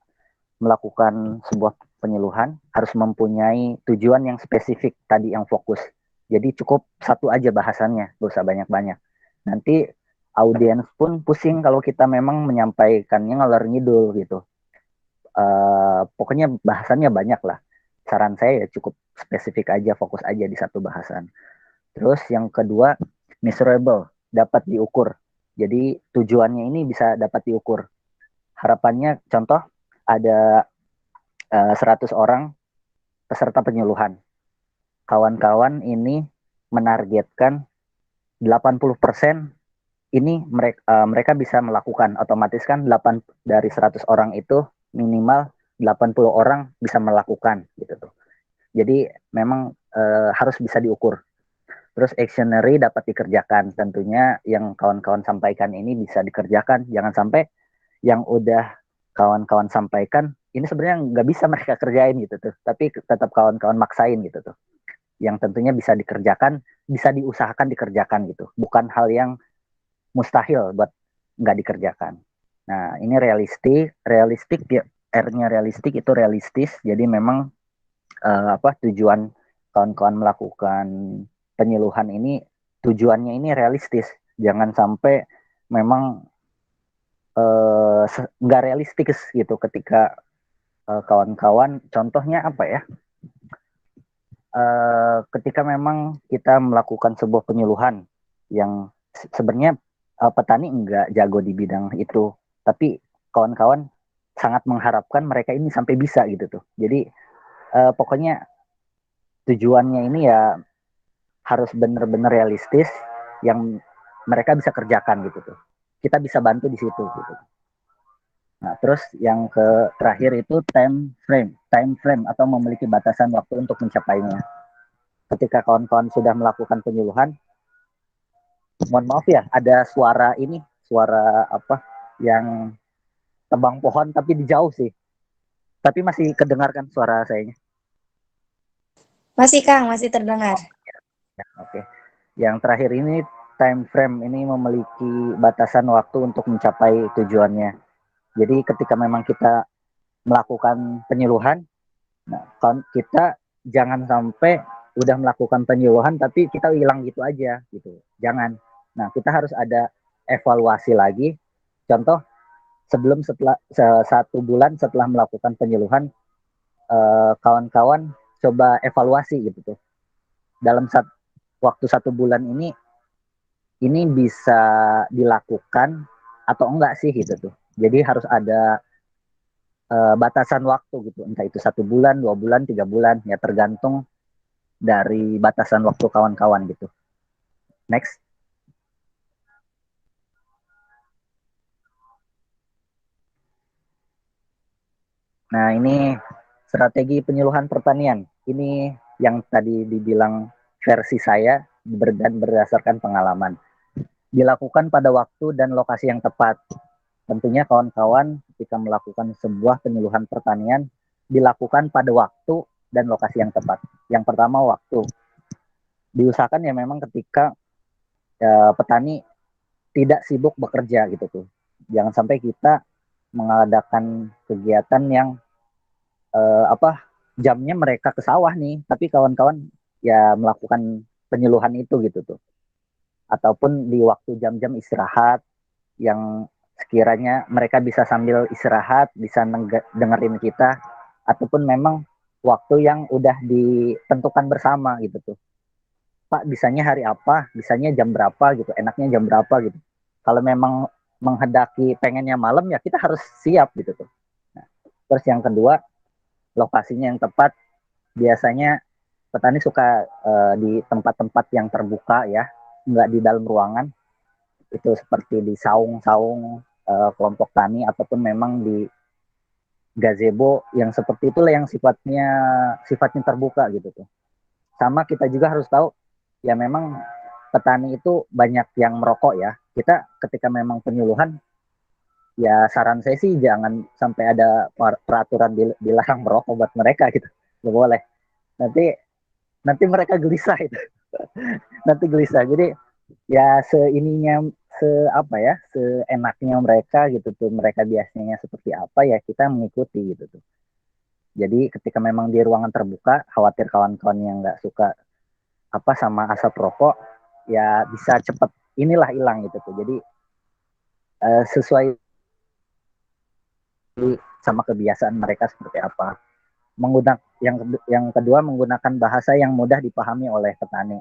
melakukan sebuah penyuluhan harus mempunyai tujuan yang spesifik, tadi yang fokus. Jadi cukup satu aja bahasannya, gak usah banyak-banyak. Nanti audiens pun pusing kalau kita memang menyampaikannya ngalor ngidul gitu. Pokoknya bahasannya banyak lah. Saran saya ya cukup spesifik aja, fokus aja di satu bahasan. Terus yang kedua, measurable, dapat diukur. Jadi tujuannya ini bisa dapat diukur. Harapannya contoh ada 100 orang peserta penyuluhan. Kawan-kawan ini menargetkan 80% ini mereka bisa melakukan, otomatis kan 8 dari 100 orang itu minimal 80 orang bisa melakukan gitu tuh. Jadi memang harus bisa diukur. Terus actionary dapat dikerjakan. Tentunya yang kawan-kawan sampaikan ini bisa dikerjakan. Jangan sampai yang udah kawan-kawan sampaikan ini sebenarnya nggak bisa mereka kerjain gitu tuh. Tapi tetap kawan-kawan maksain gitu tuh. Yang tentunya bisa dikerjakan, bisa diusahakan dikerjakan gitu. Bukan hal yang mustahil buat nggak dikerjakan. Nah, ini realistik ya, R-nya realistik itu realistis. Jadi memang tujuan kawan-kawan melakukan penyuluhan ini, tujuannya ini realistis. Jangan sampai memang nggak realistis gitu ketika kawan-kawan, contohnya apa ya? Ketika memang kita melakukan sebuah penyuluhan yang sebenarnya petani nggak jago di bidang itu, tapi kawan-kawan sangat mengharapkan mereka ini sampai bisa gitu tuh. Jadi pokoknya tujuannya ini ya harus benar-benar realistis yang mereka bisa kerjakan gitu tuh. Kita bisa bantu di situ gitu. Nah, terus yang terakhir itu time frame atau memiliki batasan waktu untuk mencapainya. Ketika kawan-kawan sudah melakukan penyuluhan, mohon maaf ya, ada suara apa yang tebang pohon tapi di jauh sih. Tapi masih kedengarkan suara sayanya. Masih Kang, masih terdengar. Ya, oke. Yang terakhir ini time frame ini memiliki batasan waktu untuk mencapai tujuannya. Jadi ketika memang kita melakukan penyuluhan, nah, kita jangan sampai udah melakukan penyuluhan tapi kita hilang gitu aja gitu. Jangan. Nah, kita harus ada evaluasi lagi. Contoh, setelah 1 bulan setelah melakukan penyuluhan, kawan-kawan coba evaluasi gitu tuh. Dalam waktu 1 bulan ini bisa dilakukan atau enggak sih gitu tuh. Jadi harus ada batasan waktu gitu, entah itu 1 bulan, 2 bulan, 3 bulan, ya tergantung dari batasan waktu kawan-kawan gitu. Next. Nah, ini strategi penyuluhan pertanian. Ini yang tadi dibilang versi saya dan berdasarkan pengalaman. Dilakukan pada waktu dan lokasi yang tepat. Tentunya kawan-kawan ketika melakukan sebuah penyuluhan pertanian dilakukan pada waktu dan lokasi yang tepat. Yang pertama, waktu. Diusahakan ya memang ketika petani tidak sibuk bekerja gitu tuh. Jangan sampai kita mengadakan kegiatan yang jamnya mereka ke sawah nih, tapi kawan-kawan ya melakukan penyuluhan itu gitu tuh. Ataupun di waktu jam-jam istirahat yang sekiranya mereka bisa sambil istirahat, bisa dengerin kita, ataupun memang waktu yang udah ditentukan bersama gitu tuh. Pak, bisanya hari apa, bisanya jam berapa gitu, enaknya jam berapa gitu. Kalau memang menghendaki pengennya malam ya kita harus siap gitu tuh. Nah, terus yang kedua, lokasinya yang tepat. Biasanya petani suka di tempat-tempat yang terbuka ya, nggak di dalam ruangan. Itu seperti di saung-saung kelompok tani ataupun memang di gazebo yang seperti itulah yang sifatnya terbuka gitu tuh. Sama kita juga harus tahu ya memang petani itu banyak yang merokok ya. Kita ketika memang penyuluhan ya saran saya sih jangan sampai ada peraturan dilarang merokok buat mereka gitu. Nggak boleh. Nanti mereka gelisah itu. Nanti gelisah. Jadi ya seenaknya mereka gitu tuh, mereka biasanya seperti apa ya kita mengikuti gitu tuh. Jadi ketika memang di ruangan terbuka, khawatir kawan-kawan yang nggak suka sama asap rokok ya bisa cepat hilang gitu tuh. Jadi sesuai sama kebiasaan mereka seperti apa. Yang kedua, menggunakan bahasa yang mudah dipahami oleh petani.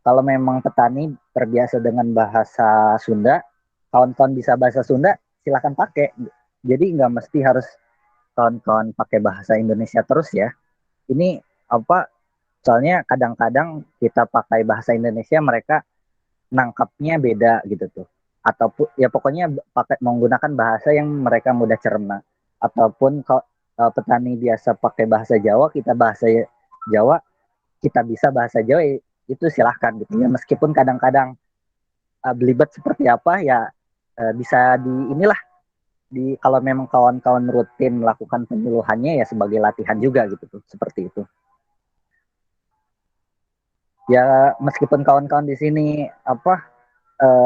Kalau memang petani terbiasa dengan bahasa Sunda, kawan-kawan bisa bahasa Sunda, silakan pakai. Jadi nggak mesti harus kawan-kawan pakai bahasa Indonesia terus ya. Ini soalnya kadang-kadang kita pakai bahasa Indonesia, mereka nangkapnya beda gitu tuh. Ataupun ya pokoknya menggunakan bahasa yang mereka mudah cerna. Ataupun kalau petani biasa pakai bahasa Jawa, kita bahasa Jawa, kita bisa bahasa Jawa, itu silahkan gitu ya. Meskipun kadang-kadang belibet seperti apa ya bisa kalau memang kawan-kawan rutin melakukan penyuluhannya ya sebagai latihan juga gitu tuh, seperti itu. Ya meskipun kawan-kawan di sini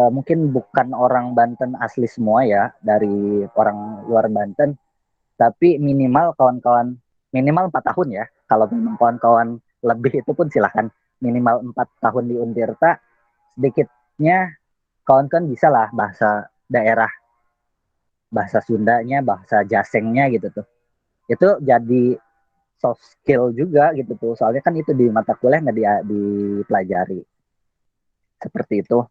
mungkin bukan orang Banten asli semua ya, dari orang luar Banten, tapi minimal 4 tahun ya. Kalau memang kawan-kawan lebih itu pun silahkan, minimal 4 tahun di Untirta, sedikitnya kawan-kawan bisa lah bahasa daerah, bahasa Sundanya, bahasa Jasengnya gitu tuh. Itu jadi soft skill juga gitu tuh, soalnya kan itu di mata kuliah nggak dipelajari. Seperti itu.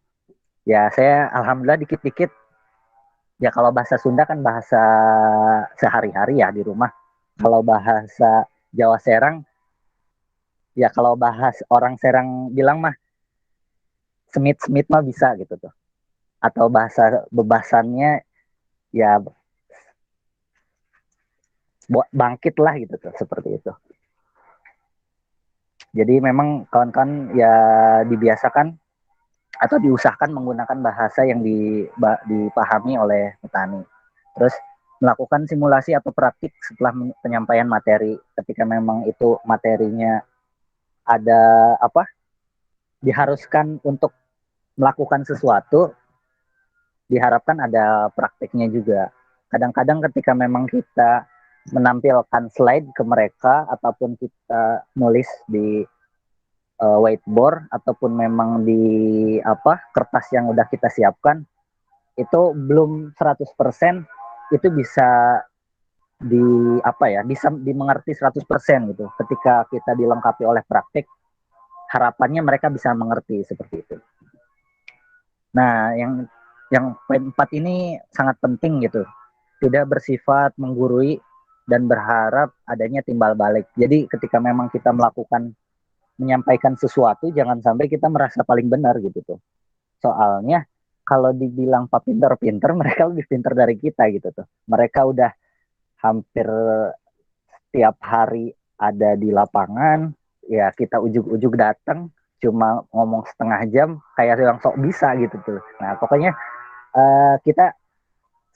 Ya saya alhamdulillah dikit-dikit, ya kalau bahasa Sunda kan bahasa sehari-hari ya di rumah. Kalau bahasa Jawa Serang, ya kalau bahas orang Serang bilang mah semit-semit mah bisa gitu tuh. Atau bahasa bebasannya ya bangkit lah gitu tuh, seperti itu. Jadi memang kawan-kawan ya dibiasakan atau diusahakan menggunakan bahasa yang dipahami oleh petani. Terus melakukan simulasi atau praktik setelah penyampaian materi. Ketika memang itu materinya ada diharuskan untuk melakukan sesuatu, diharapkan ada praktiknya juga. Kadang-kadang ketika memang kita menampilkan slide ke mereka ataupun kita nulis di whiteboard ataupun memang di kertas yang udah kita siapkan, itu belum 100% itu bisa bisa dimengerti 100% gitu. Ketika kita dilengkapi oleh praktik, harapannya mereka bisa mengerti seperti itu. Nah, yang poin 4 ini sangat penting gitu. Tidak bersifat menggurui dan berharap adanya timbal balik. Jadi ketika memang kita menyampaikan sesuatu, jangan sampai kita merasa paling benar gitu tuh. Soalnya kalau dibilang Pak pinter-pinter, mereka lebih pinter dari kita gitu tuh. Mereka udah hampir setiap hari ada di lapangan, ya kita ujug-ujug datang, cuma ngomong setengah jam, kayak yang sok bisa gitu tuh. Nah pokoknya kita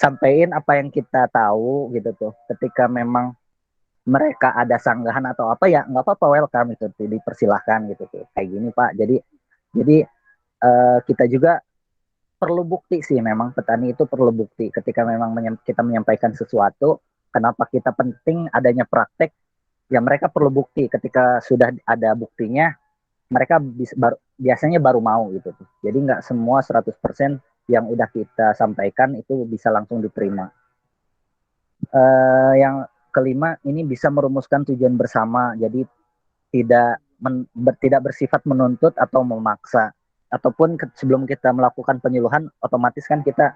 sampaikan apa yang kita tahu gitu tuh. Ketika memang mereka ada sanggahan atau apa ya nggak apa-apa, welcome itu dipersilahkan gitu tuh, kayak gini Pak. Jadi kita juga perlu bukti sih, memang petani itu perlu bukti ketika memang kita menyampaikan sesuatu. Kenapa kita penting adanya praktek ya, mereka perlu bukti. Ketika sudah ada buktinya, mereka biasanya baru mau gitu tuh. Jadi nggak semua 100% yang udah kita sampaikan itu bisa langsung diterima. Yang kelima, ini bisa merumuskan tujuan bersama, jadi tidak bersifat menuntut atau memaksa. Ataupun sebelum kita melakukan penyuluhan, otomatis kan kita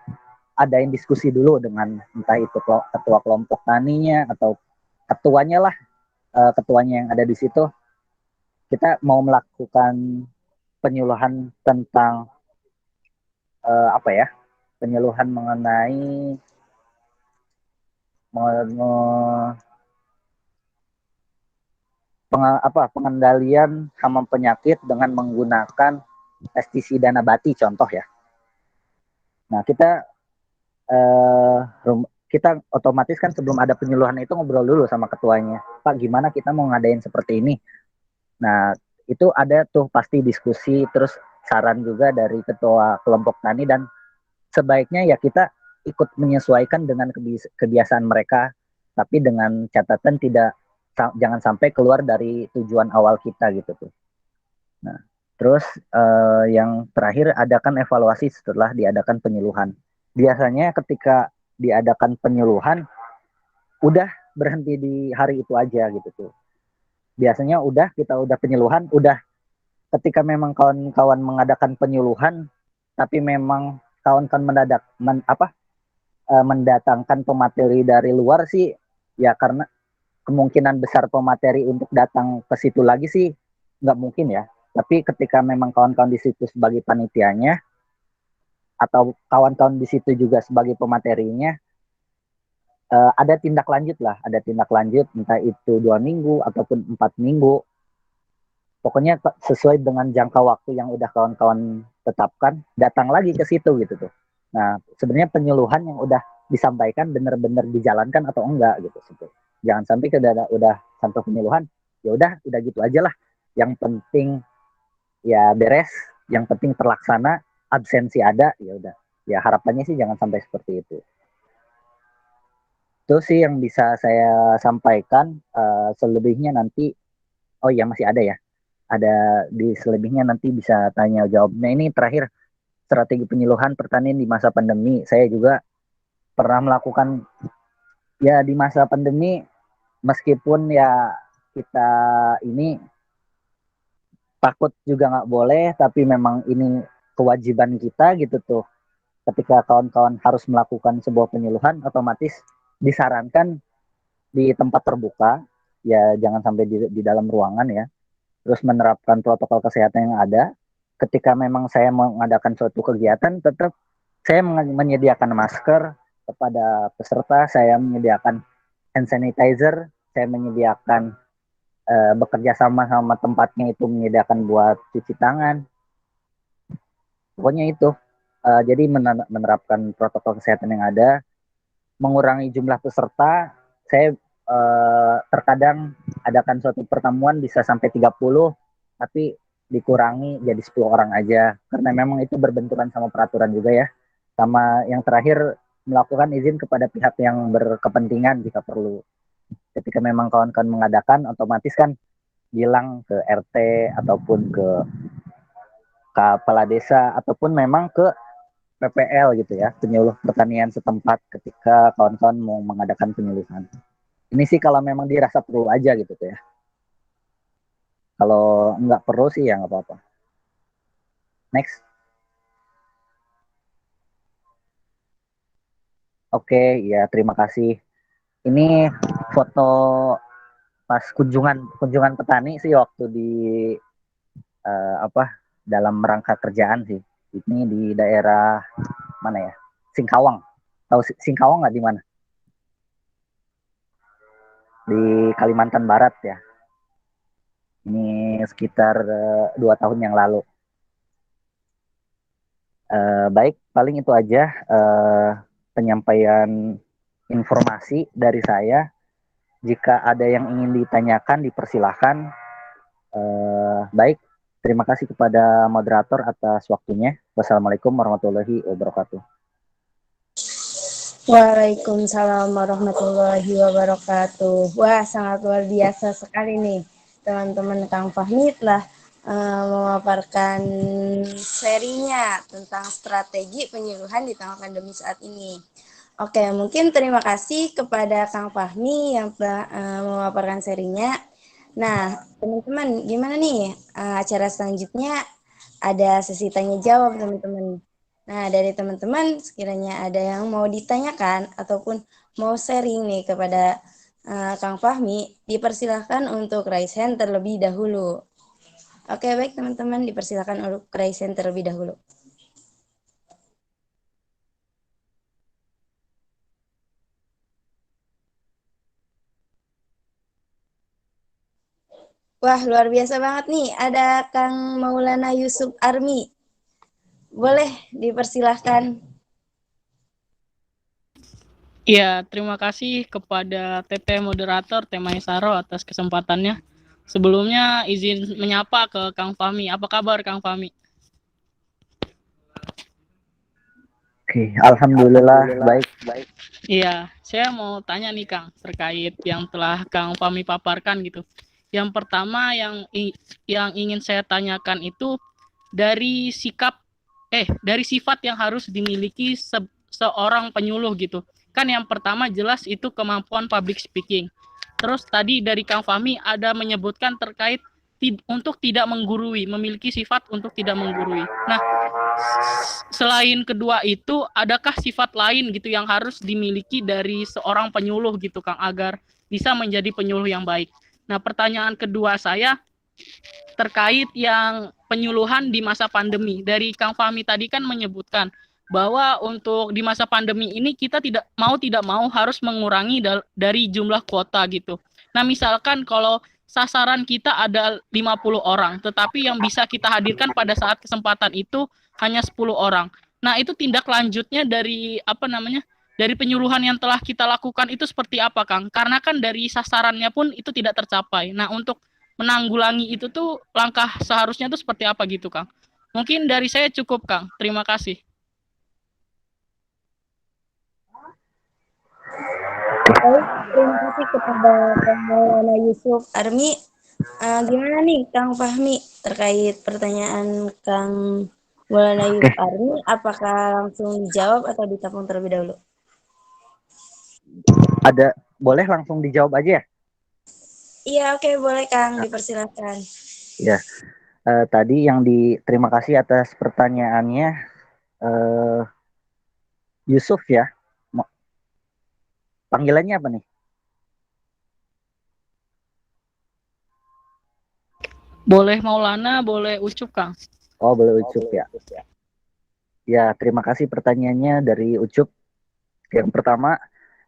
adain diskusi dulu dengan entah itu ketua kelompok taninya atau ketuanya lah, ketuanya yang ada di situ. Kita mau melakukan penyuluhan tentang penyuluhan mengenai pengendalian hama penyakit dengan menggunakan pestisida nabati contoh ya. Nah, kita otomatis kan sebelum ada penyuluhan itu ngobrol dulu sama ketuanya. Pak, gimana kita mau ngadain seperti ini? Nah, itu ada tuh pasti diskusi, terus saran juga dari ketua kelompok tani, dan sebaiknya ya kita ikut menyesuaikan dengan kebiasaan mereka, tapi dengan catatan jangan sampai keluar dari tujuan awal kita gitu tuh. Nah, terus yang terakhir, adakan evaluasi setelah diadakan penyuluhan. Biasanya ketika diadakan penyuluhan, udah berhenti di hari itu aja gitu tuh. Biasanya kita udah penyuluhan, ketika memang kawan-kawan mengadakan penyuluhan, tapi memang kawan-kawan mendatangkan pemateri dari luar sih, ya karena kemungkinan besar pemateri untuk datang ke situ lagi sih nggak mungkin ya. Tapi ketika memang kawan-kawan di situ sebagai panitianya, atau kawan-kawan di situ juga sebagai pematerinya, ada tindak lanjut, entah itu 2 minggu ataupun 4 minggu. Pokoknya sesuai dengan jangka waktu yang udah kawan-kawan tetapkan, datang lagi ke situ gitu tuh. Nah, sebenarnya penyuluhan yang udah disampaikan benar-benar dijalankan atau enggak gitu. Jangan sampai udah sampai penyuluhan, ya udah gitu aja lah. Yang penting ya beres, yang penting terlaksana, absensi ada, ya udah. Ya harapannya sih jangan sampai seperti itu. Itu sih yang bisa saya sampaikan. Selebihnya nanti, oh iya masih ada ya. Ada di selebihnya nanti bisa tanya jawab. Nah, ini terakhir, strategi penyuluhan pertanian di masa pandemi. Saya juga pernah melakukan ya di masa pandemi, meskipun ya kita ini takut juga nggak boleh, tapi memang ini kewajiban kita gitu tuh. Ketika kawan-kawan harus melakukan sebuah penyuluhan, otomatis disarankan di tempat terbuka, ya jangan sampai di dalam ruangan ya. Terus menerapkan protokol kesehatan yang ada. Ketika memang saya mengadakan suatu kegiatan, tetap saya menyediakan masker kepada peserta, saya menyediakan hand sanitizer, saya menyediakan bekerja sama tempatnya itu menyediakan buat cuci tangan. Pokoknya itu. Jadi menerapkan protokol kesehatan yang ada, mengurangi jumlah peserta. Saya terkadang adakan suatu pertemuan bisa sampai 30, tapi dikurangi jadi 10 orang aja, karena memang itu berbenturan sama peraturan juga ya. Sama yang terakhir, melakukan izin kepada pihak yang berkepentingan jika perlu. Ketika memang kawan-kawan mengadakan, otomatis kan bilang ke RT ataupun ke kepala desa, ataupun memang ke PPL gitu ya, penyuluh pertanian setempat, ketika kawan-kawan mau mengadakan penyuluhan. Ini sih kalau memang dirasa perlu aja gitu tuh ya. Kalau nggak perlu sih ya nggak apa-apa. Next. Oke, ya terima kasih. Ini foto pas kunjungan petani sih waktu di dalam rangka kerjaan sih. Ini di daerah mana ya? Singkawang. Tahu Singkawang nggak di mana? Di Kalimantan Barat ya. Ini sekitar 2 tahun yang lalu. Baik, paling itu aja penyampaian informasi dari saya. Jika ada yang ingin ditanyakan, dipersilahkan. Baik, terima kasih kepada moderator atas waktunya. Wassalamualaikum warahmatullahi wabarakatuh. Waalaikumsalam warahmatullahi wabarakatuh. Wah, sangat luar biasa sekali nih teman-teman Kang Fahmi telah memaparkan serinya tentang strategi penyuluhan di tengah pandemi saat ini. Oke, mungkin terima kasih kepada Kang Fahmi yang telah memaparkan serinya. Nah, teman-teman, gimana nih acara selanjutnya? Ada sesi tanya jawab, teman-teman. Nah, dari teman-teman, sekiranya ada yang mau ditanyakan ataupun mau sharing nih kepada Kang Fahmi, dipersilahkan untuk raise hand terlebih dahulu. Oke, baik teman-teman, dipersilakan untuk raise hand terlebih dahulu. Wah, luar biasa banget nih. Ada Kang Maulana Yusuf Army. Boleh dipersilahkan. Ya, terima kasih kepada TP Moderator Temai Saro atas kesempatannya. Sebelumnya izin menyapa ke Kang Fahmi. Apa kabar Kang Fahmi? Oke, alhamdulillah baik. Iya, saya mau tanya nih Kang, terkait yang telah Kang Fahmi paparkan gitu. Yang pertama yang ingin saya tanyakan itu dari sifat yang harus dimiliki seorang penyuluh gitu. Kan yang pertama jelas itu kemampuan public speaking. Terus tadi dari Kang Fahmi ada menyebutkan terkait untuk tidak menggurui, memiliki sifat untuk tidak menggurui. Nah, selain kedua itu, adakah sifat lain gitu yang harus dimiliki dari seorang penyuluh gitu Kang, agar bisa menjadi penyuluh yang baik? Nah, pertanyaan kedua saya terkait yang penyuluhan di masa pandemi. Dari Kang Fahmi tadi kan menyebutkan bahwa untuk di masa pandemi ini kita tidak mau harus mengurangi dari jumlah kuota gitu. Nah, misalkan kalau sasaran kita ada 50 orang, tetapi yang bisa kita hadirkan pada saat kesempatan itu hanya 10 orang. Nah, itu tindak lanjutnya dari dari penyuluhan yang telah kita lakukan itu seperti apa, Kang? Karena kan dari sasarannya pun itu tidak tercapai. Nah, untuk menanggulangi itu tuh langkah seharusnya tuh seperti apa gitu, Kang? Mungkin dari saya cukup, Kang. Terima kasih. Baik, terima kasih kepada Kang Maulana Yusuf Army. Gimana nih Kang Fahmi terkait pertanyaan Kang Maulana Yusuf Army? Apakah langsung dijawab atau ditapung terlebih dahulu? Boleh langsung dijawab aja ya? Iya, oke, boleh Kang, dipersilakan. Ya, tadi terima kasih atas pertanyaannya, Yusuf ya. Panggilannya apa nih? Boleh Maulana, boleh Ucup, Kang. Oh, boleh Ucup ya. Ya, terima kasih pertanyaannya dari Ucup. Yang pertama,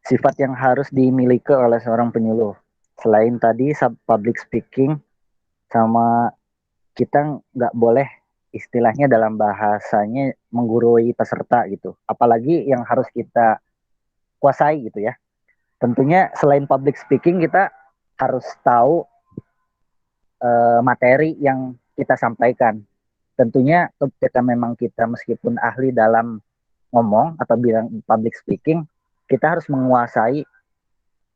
sifat yang harus dimiliki oleh seorang penyuluh. Selain tadi public speaking, sama kita nggak boleh istilahnya dalam bahasanya menggurui peserta gitu. Apalagi yang harus kita kuasai gitu ya. Tentunya selain public speaking kita harus tahu materi yang kita sampaikan. Tentunya ketika memang kita meskipun ahli dalam ngomong atau bilang public speaking, kita harus menguasai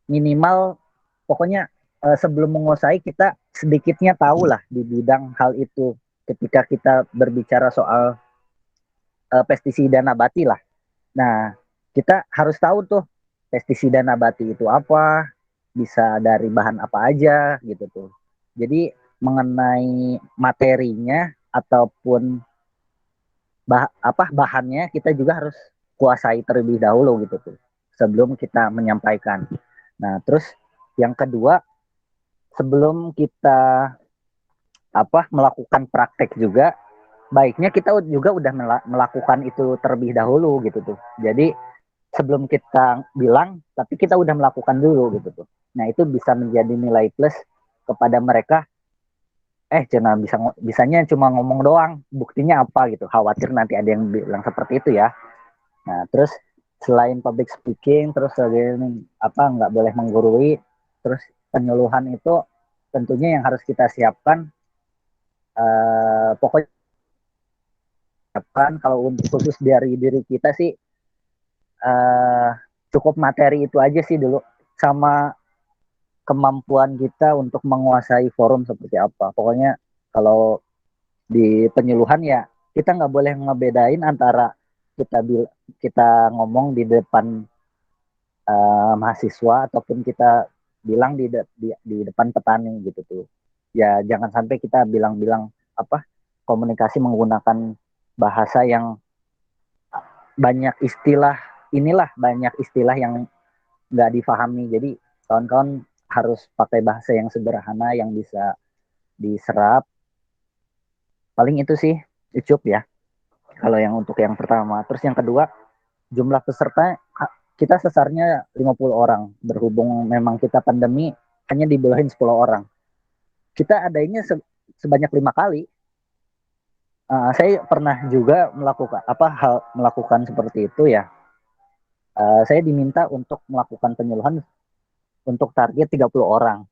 minimal pokoknya sebelum menguasai kita sedikitnya tahu lah di bidang hal itu ketika kita berbicara soal pestisida nabati lah. Nah, kita harus tahu tuh pestisida nabati itu apa, bisa dari bahan apa aja gitu tuh. Jadi mengenai materinya ataupun bahannya kita juga harus kuasai terlebih dahulu gitu tuh sebelum kita menyampaikan. Nah, terus yang kedua, sebelum kita melakukan praktek juga, baiknya kita juga udah melakukan itu terlebih dahulu gitu tuh. Jadi sebelum kita bilang, tapi kita udah melakukan dulu gitu tuh. Nah, itu bisa menjadi nilai plus kepada mereka. Jangan bisanya cuma ngomong doang, buktinya apa gitu. Khawatir nanti ada yang bilang seperti itu ya. Nah, terus selain public speaking, terus nggak boleh menggurui, terus penyuluhan itu tentunya yang harus kita siapkan. Pokoknya kalau untuk khusus dari diri kita sih cukup materi itu aja sih dulu, sama kemampuan kita untuk menguasai forum seperti apa. Pokoknya kalau Di penyuluhan ya kita nggak boleh ngebedain antara kita ngomong di depan mahasiswa ataupun kita bilang di depan petani gitu tuh. Ya jangan sampai kita bilang-bilang komunikasi menggunakan bahasa yang banyak istilah yang nggak difahami. Jadi kawan-kawan harus pakai bahasa yang sederhana yang bisa diserap. Paling itu sih, Ucup ya. Kalau yang untuk yang pertama. Terus yang kedua, jumlah peserta kita sesarnya 50 orang. Berhubung memang kita pandemi, hanya dibolehin 10 orang. Kita adanya sebanyak 5 kali. Saya pernah juga melakukan seperti itu ya. Saya diminta untuk melakukan penyuluhan untuk target 30 orang.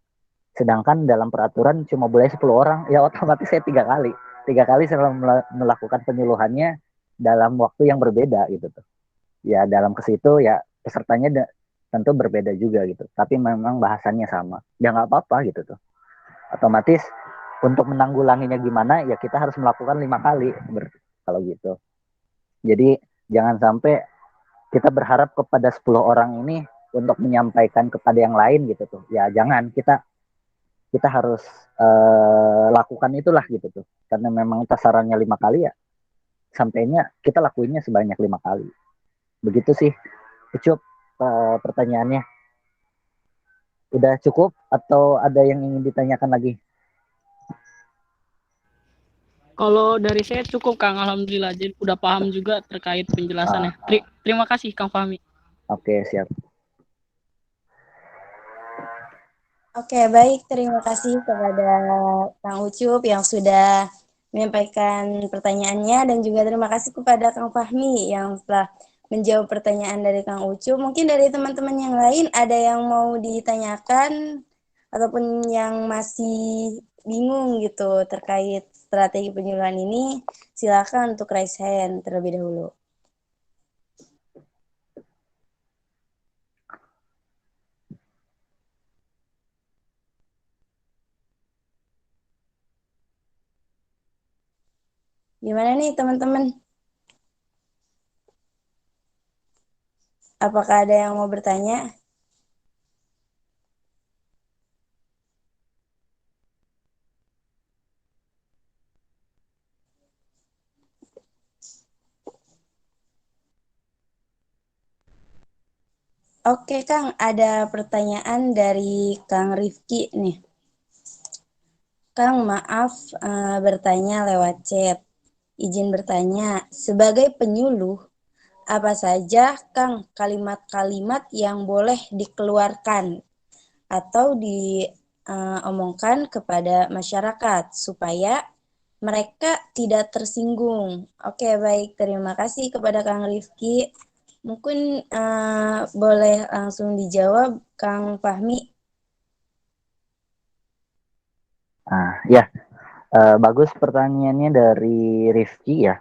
Sedangkan dalam peraturan cuma boleh 10 orang, ya otomatis saya 3 kali. 3 kali saya melakukan penyuluhannya dalam waktu yang berbeda gitu tuh. Ya dalam ke situ ya pesertanya tentu berbeda juga gitu. Tapi memang bahasanya sama. Ya nggak apa-apa gitu tuh. Otomatis untuk menanggulanginya gimana ya kita harus melakukan 5 kali kalau gitu. Jadi jangan sampai kita berharap kepada 10 orang ini untuk menyampaikan kepada yang lain gitu tuh. Ya jangan, kita harus lakukan itulah gitu tuh. Karena memang sasarannya 5 kali ya. Sampainya kita lakuinnya sebanyak 5 kali. Begitu sih. Ucup pertanyaannya. Udah cukup atau ada yang ingin ditanyakan lagi? Kalau dari saya cukup Kang, alhamdulillah. Jadi udah paham juga terkait penjelasannya. Terima kasih Kang Fahmi. Oke, siap. Oke, baik. Terima kasih kepada Kang Ucup yang sudah menyampaikan pertanyaannya dan juga terima kasih kepada Kang Fahmi yang telah menjawab pertanyaan dari Kang Ucup. Mungkin dari teman-teman yang lain ada yang mau ditanyakan ataupun yang masih bingung gitu terkait strategi penyuluhan ini, silakan untuk raise hand terlebih dahulu. Gimana nih teman-teman? Apakah ada yang mau bertanya? Oke Kang, ada pertanyaan dari Kang Rifki nih. Kang, maaf bertanya lewat chat. Izin bertanya, sebagai penyuluh, apa saja Kang kalimat-kalimat yang boleh dikeluarkan atau diomongkan kepada masyarakat supaya mereka tidak tersinggung? Oke, baik. Terima kasih kepada Kang Rifki. Mungkin boleh langsung dijawab, Kang Fahmi. Ya, bagus pertanyaannya dari Rifki ya.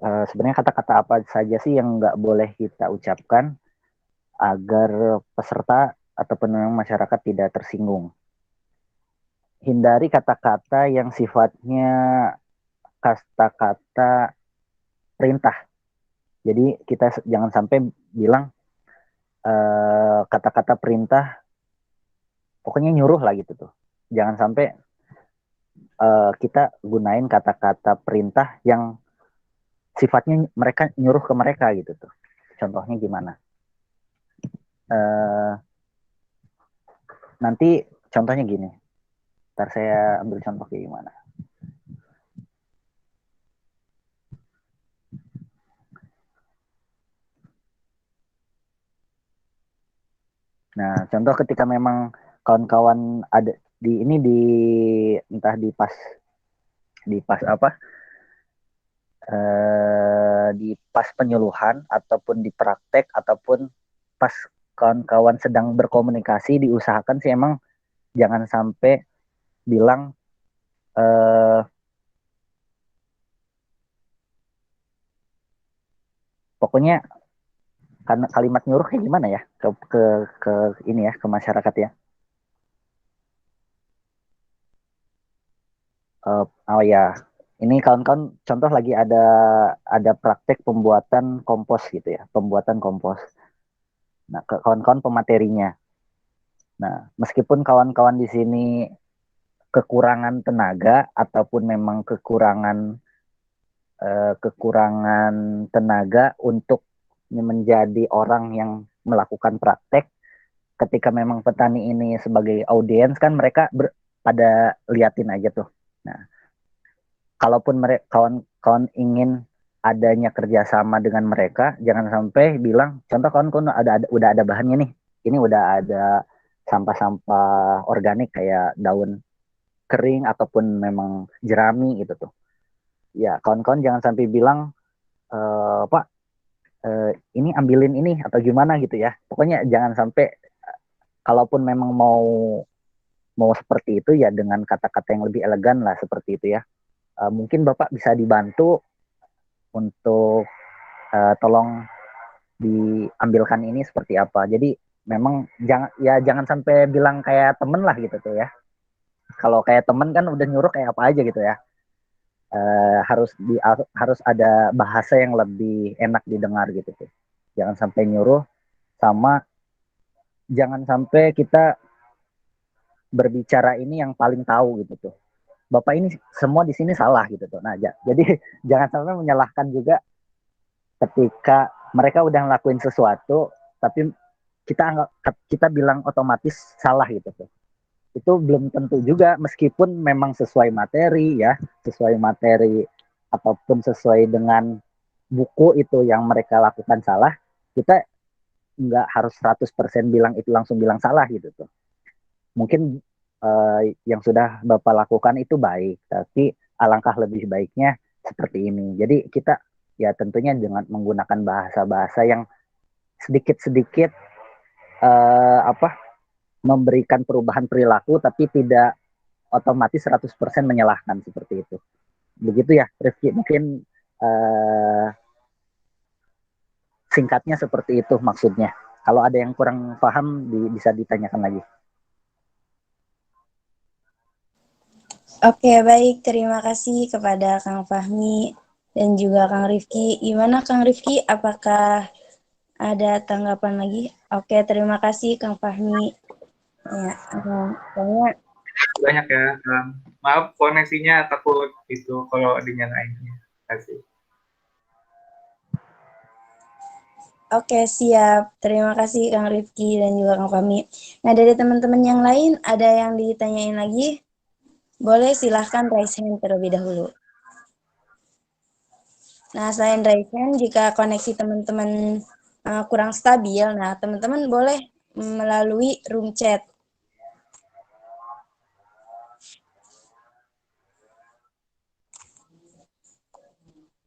Sebenarnya kata-kata apa saja sih yang nggak boleh kita ucapkan agar peserta ataupun masyarakat tidak tersinggung. Hindari kata-kata yang sifatnya kata-kata perintah. Jadi kita jangan sampai bilang kata-kata perintah, pokoknya nyuruh lah gitu tuh. Jangan sampai kita gunain kata-kata perintah yang sifatnya mereka nyuruh ke mereka gitu tuh. Contohnya gimana? Nanti contohnya gini. Ntar saya ambil contoh kayak gimana. Nah, contoh ketika memang kawan-kawan ada di entah di pas di pas penyuluhan ataupun di praktek ataupun pas kawan-kawan sedang berkomunikasi, diusahakan sih emang jangan sampai bilang pokoknya karena kalimat nyuruh kayak gimana ya ke ini ya, ke masyarakat ya. Oh ya, Ini kawan-kawan contoh lagi ada praktek pembuatan kompos gitu ya, pembuatan kompos. Nah, kawan-kawan pematerinya. Nah, meskipun kawan-kawan di sini kekurangan tenaga ataupun memang kekurangan tenaga untuk menjadi orang yang melakukan praktek, ketika memang petani ini sebagai audiens kan mereka pada liatin aja tuh. Nah, kalaupun mereka kawan-kawan ingin adanya kerjasama dengan mereka, jangan sampai bilang, contoh kawan-kawan udah ada bahannya nih, ini udah ada sampah-sampah organik kayak daun kering ataupun memang jerami gitu tuh. Ya, kawan-kawan jangan sampai bilang, Pak, ini ambilin ini atau gimana gitu ya. Pokoknya jangan sampai, kalaupun memang mau seperti itu ya dengan kata-kata yang lebih elegan lah seperti itu ya. Mungkin Bapak bisa dibantu untuk tolong diambilkan ini seperti apa. Jadi memang jangan sampai bilang kayak temen lah gitu tuh ya. Kalau kayak temen kan udah nyuruh kayak apa aja gitu ya. Harus ada bahasa yang lebih enak didengar gitu tuh. Jangan sampai nyuruh, sama jangan sampai kita berbicara ini yang paling tahu gitu tuh. Bapak ini semua di sini salah gitu tuh. Nah, jadi jangan sampai menyalahkan juga ketika mereka udah ngelakuin sesuatu, tapi kita bilang otomatis salah gitu tuh. Itu belum tentu juga, meskipun memang sesuai materi ya, sesuai materi ataupun sesuai dengan buku itu yang mereka lakukan salah, kita nggak harus 100% bilang itu langsung bilang salah gitu tuh. Mungkin yang sudah Bapak lakukan itu baik, tapi alangkah lebih baiknya seperti ini. Jadi kita ya tentunya dengan menggunakan bahasa-bahasa yang sedikit-sedikit memberikan perubahan perilaku, tapi tidak otomatis 100% menyalahkan seperti itu. Begitu ya, Rifki. Mungkin singkatnya seperti itu maksudnya. Kalau ada yang kurang paham bisa ditanyakan lagi. Oke, baik. Terima kasih kepada Kang Fahmi dan juga Kang Rifki. Gimana Kang Rifki? Apakah ada tanggapan lagi? Oke, terima kasih Kang Fahmi. Ya, banyak. Banyak ya. Maaf koneksinya takut itu kalau dinyalainnya. Terima kasih. Oke, siap. Terima kasih Kang Rifki dan juga Kang Fahmi. Nah, dari teman-teman yang lain, ada yang ditanyain lagi? Boleh silahkan raise hand terlebih dahulu. Nah, selain raise hand, jika koneksi teman-teman kurang stabil, nah teman-teman boleh melalui room chat.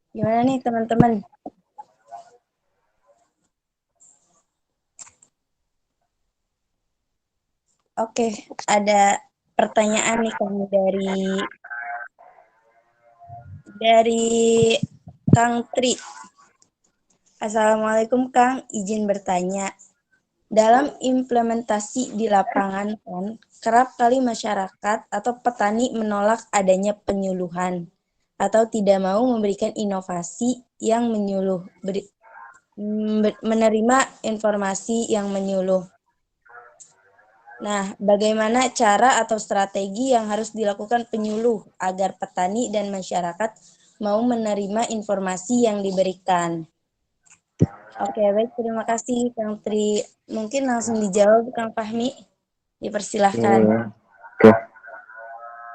Gimana nih teman-teman? Oke, ada pertanyaan nih kami dari Kang Tri. Assalamualaikum Kang, izin bertanya. Dalam implementasi di lapangan kan, kerap kali masyarakat atau petani menolak adanya penyuluhan atau tidak mau memberikan inovasi yang menyuluh, menerima informasi yang menyuluh. Nah, bagaimana cara atau strategi yang harus dilakukan penyuluh agar petani dan masyarakat mau menerima informasi yang diberikan? Oke, baik. Terima kasih, Kang Tri. Mungkin langsung dijawab, Kang Fahmi. Dipersilahkan.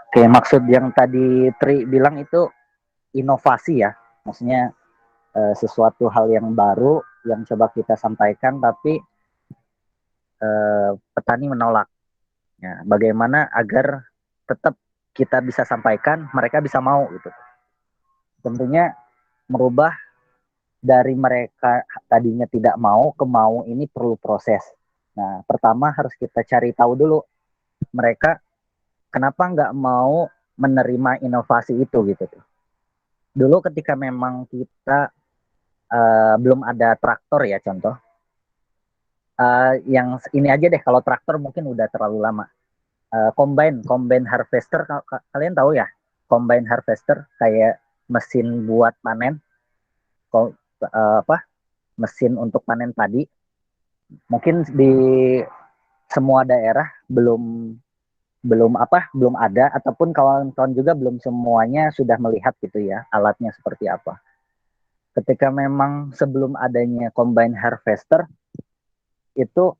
Oke, maksud yang tadi Tri bilang itu inovasi ya. Maksudnya sesuatu hal yang baru yang coba kita sampaikan, tapi petani menolak. Ya, bagaimana agar tetap kita bisa sampaikan, mereka bisa mau gitu. Tentunya merubah dari mereka tadinya tidak mau ke mau ini perlu proses. Nah, pertama harus kita cari tahu dulu mereka kenapa nggak mau menerima inovasi itu gitu. Dulu ketika memang kita belum ada traktor ya contoh, yang ini aja deh, kalau traktor mungkin udah terlalu lama. Combine harvester, kalian tahu ya? combine harvester kayak mesin buat panen, mesin untuk panen padi. Mungkin di semua daerah belum ada, ataupun kawan-kawan juga belum semuanya sudah melihat gitu ya alatnya seperti apa. Ketika memang sebelum adanya combine harvester itu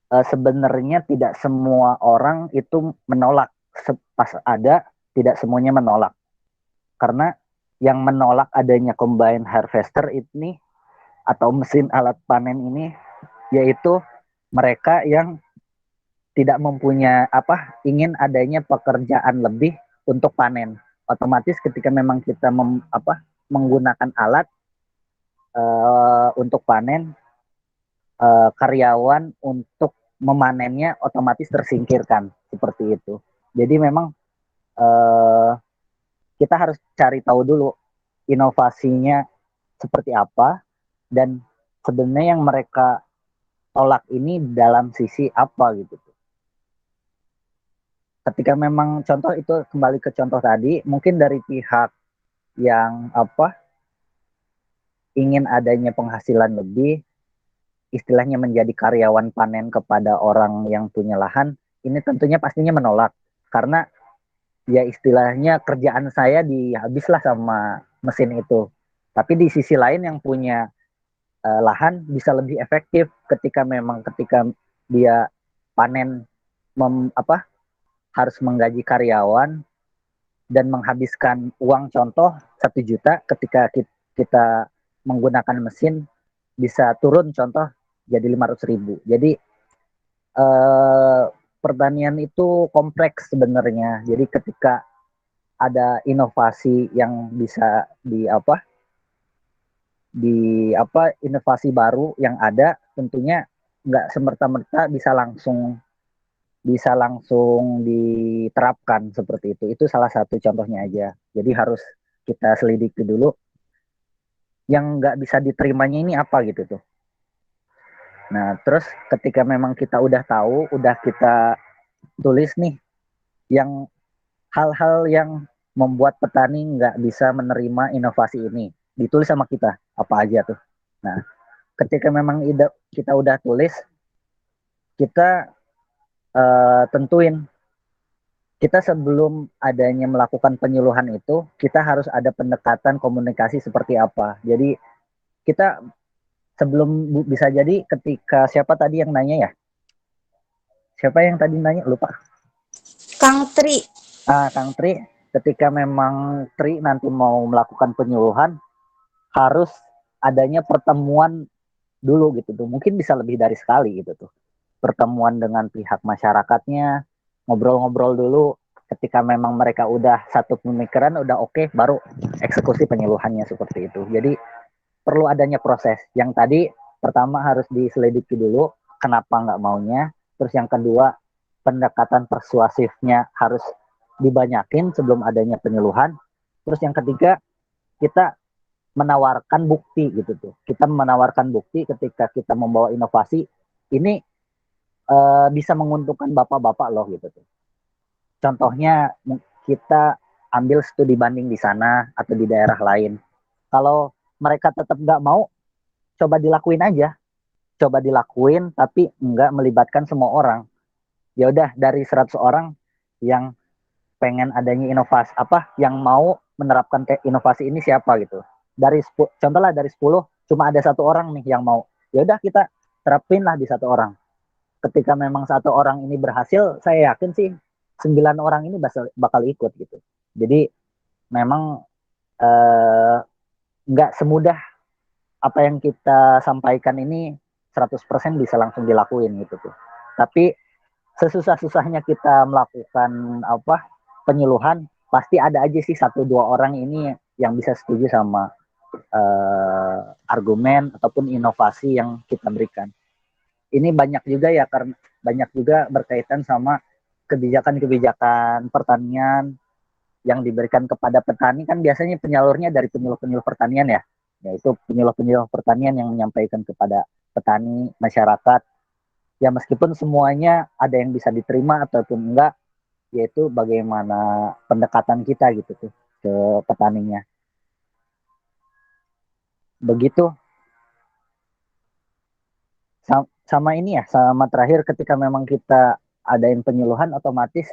sebenarnya tidak semua orang itu menolak. Pas ada, tidak semuanya menolak. Karena yang menolak adanya combine harvester ini atau mesin alat panen ini yaitu mereka yang tidak mempunyai ingin adanya pekerjaan lebih untuk panen. Otomatis ketika memang kita menggunakan alat untuk panen, karyawan untuk memanennya otomatis tersingkirkan seperti itu. Jadi memang kita harus cari tahu dulu inovasinya seperti apa dan sebenarnya yang mereka tolak ini dalam sisi apa gitu. Ketika memang contoh itu kembali ke contoh tadi, mungkin dari pihak yang ingin adanya penghasilan lebih, istilahnya menjadi karyawan panen kepada orang yang punya lahan, ini tentunya pastinya menolak. Karena ya istilahnya kerjaan saya dihabislah sama mesin itu. Tapi di sisi lain yang punya lahan bisa lebih efektif ketika dia panen harus menggaji karyawan dan menghabiskan uang contoh 1 juta, ketika kita menggunakan mesin bisa turun contoh jadi 500.000. Jadi pertanian itu kompleks sebenarnya. Jadi ketika ada inovasi yang bisa inovasi baru yang ada, tentunya nggak semerta-merta bisa langsung diterapkan seperti itu. Itu salah satu contohnya aja. Jadi harus kita selidiki dulu yang nggak bisa diterimanya ini apa gitu tuh. Nah, terus ketika memang kita udah tahu, udah kita tulis nih yang hal-hal yang membuat petani nggak bisa menerima inovasi ini, ditulis sama kita apa aja tuh. Nah, ketika memang kita udah tulis, kita tentuin kita sebelum adanya melakukan penyuluhan itu, kita harus ada pendekatan komunikasi seperti apa. Jadi kita sebelum bisa jadi ketika siapa tadi yang nanya ya? Siapa yang tadi nanya? Lupa. Kang Tri. Kang Tri, ketika memang Tri nanti mau melakukan penyuluhan, harus adanya pertemuan dulu gitu tuh. Mungkin bisa lebih dari sekali gitu tuh. Pertemuan dengan pihak masyarakatnya, ngobrol-ngobrol dulu. Ketika memang mereka udah satu pemikiran, udah oke, baru eksekusi penyuluhannya seperti itu. Jadi perlu adanya proses. Yang tadi pertama harus diselidiki dulu kenapa nggak maunya. Terus yang kedua, pendekatan persuasifnya harus dibanyakin sebelum adanya penyuluhan. Terus yang ketiga, kita menawarkan bukti gitu tuh. Kita menawarkan bukti ketika kita membawa inovasi ini bisa menguntungkan bapak-bapak loh gitu tuh. Contohnya kita ambil studi banding di sana atau di daerah lain. Kalau mereka tetap nggak mau, coba dilakuin aja. Coba dilakuin tapi nggak melibatkan semua orang. Ya udah dari 100 orang yang pengen adanya inovasi yang mau menerapkan inovasi ini siapa gitu. Contohnya dari 10 cuma ada 1 orang nih yang mau. Ya udah kita terapin lah di 1 orang. Ketika memang 1 orang ini berhasil, saya yakin sih 9 orang ini bakal ikut gitu. Jadi memang nggak semudah apa yang kita sampaikan ini 100% bisa langsung dilakuin gitu tuh. Tapi sesusah-susahnya kita melakukan penyuluhan, pasti ada aja sih 1-2 orang ini yang bisa setuju sama argumen ataupun inovasi yang kita berikan. Ini banyak juga ya, karena banyak juga berkaitan sama kebijakan-kebijakan pertanian yang diberikan kepada petani. Kan biasanya penyalurnya dari penyuluh-penyuluh pertanian ya, yaitu penyuluh-penyuluh pertanian yang menyampaikan kepada petani, masyarakat. Ya meskipun semuanya ada yang bisa diterima ataupun enggak, yaitu bagaimana pendekatan kita gitu tuh ke petaninya. Begitu sama ini ya, sama terakhir ketika memang kita adain penyuluhan, otomatis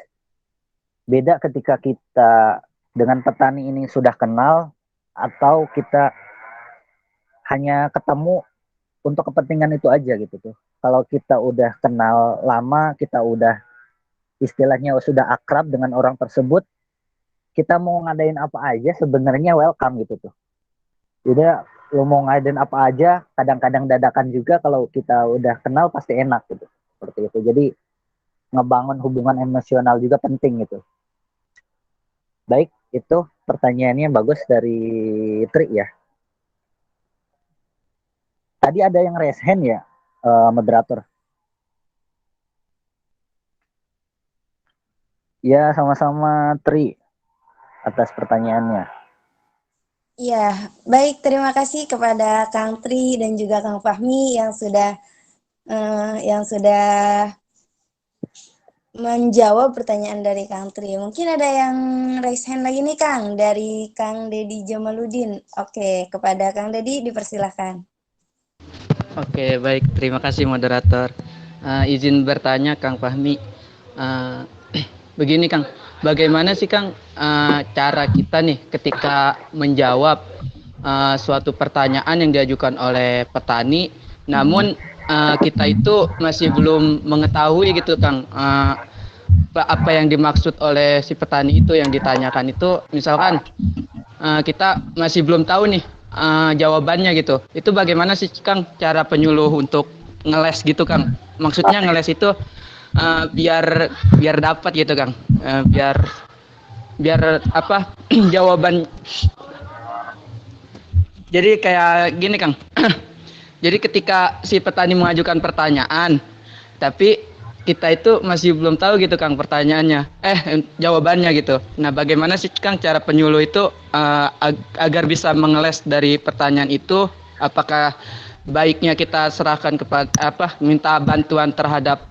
beda ketika kita dengan petani ini sudah kenal atau kita hanya ketemu untuk kepentingan itu aja gitu tuh. Kalau kita udah kenal lama, kita udah istilahnya sudah akrab dengan orang tersebut, kita mau ngadain apa aja sebenarnya welcome gitu tuh. Udah lo mau ngadain apa aja, kadang-kadang dadakan juga, kalau kita udah kenal pasti enak gitu. Seperti itu. Jadi ngebangun hubungan emosional juga penting gitu. Baik, itu pertanyaannya bagus dari Tri ya. Tadi ada yang raise hand ya, moderator. Ya, sama-sama Tri atas pertanyaannya. Ya, baik. Terima kasih kepada Kang Tri dan juga Kang Fahmi yang sudah menjawab pertanyaan dari Kang Tri. Mungkin ada yang raise hand lagi nih Kang, dari Kang Dedi Jamaludin. Oke, kepada Kang Dedi dipersilahkan. Oke, baik. Terima kasih moderator. Izin bertanya Kang Fahmi. Begini Kang, bagaimana sih Kang cara kita nih ketika menjawab suatu pertanyaan yang diajukan oleh petani, namun kita itu masih belum mengetahui gitu Kang apa yang dimaksud oleh si petani itu yang ditanyakan itu. Misalkan kita masih belum tahu nih jawabannya gitu. Itu bagaimana sih Kang cara penyuluh untuk ngeles gitu Kang? Maksudnya ngeles itu biar dapat gitu Kang, biar apa jawaban. Jadi kayak gini Kang. Jadi ketika si petani mengajukan pertanyaan, tapi kita itu masih belum tahu gitu Kang pertanyaannya, jawabannya gitu. Nah, bagaimana sih Kang cara penyuluh itu agar bisa mengeles dari pertanyaan itu? Apakah baiknya kita serahkan kepada minta bantuan terhadap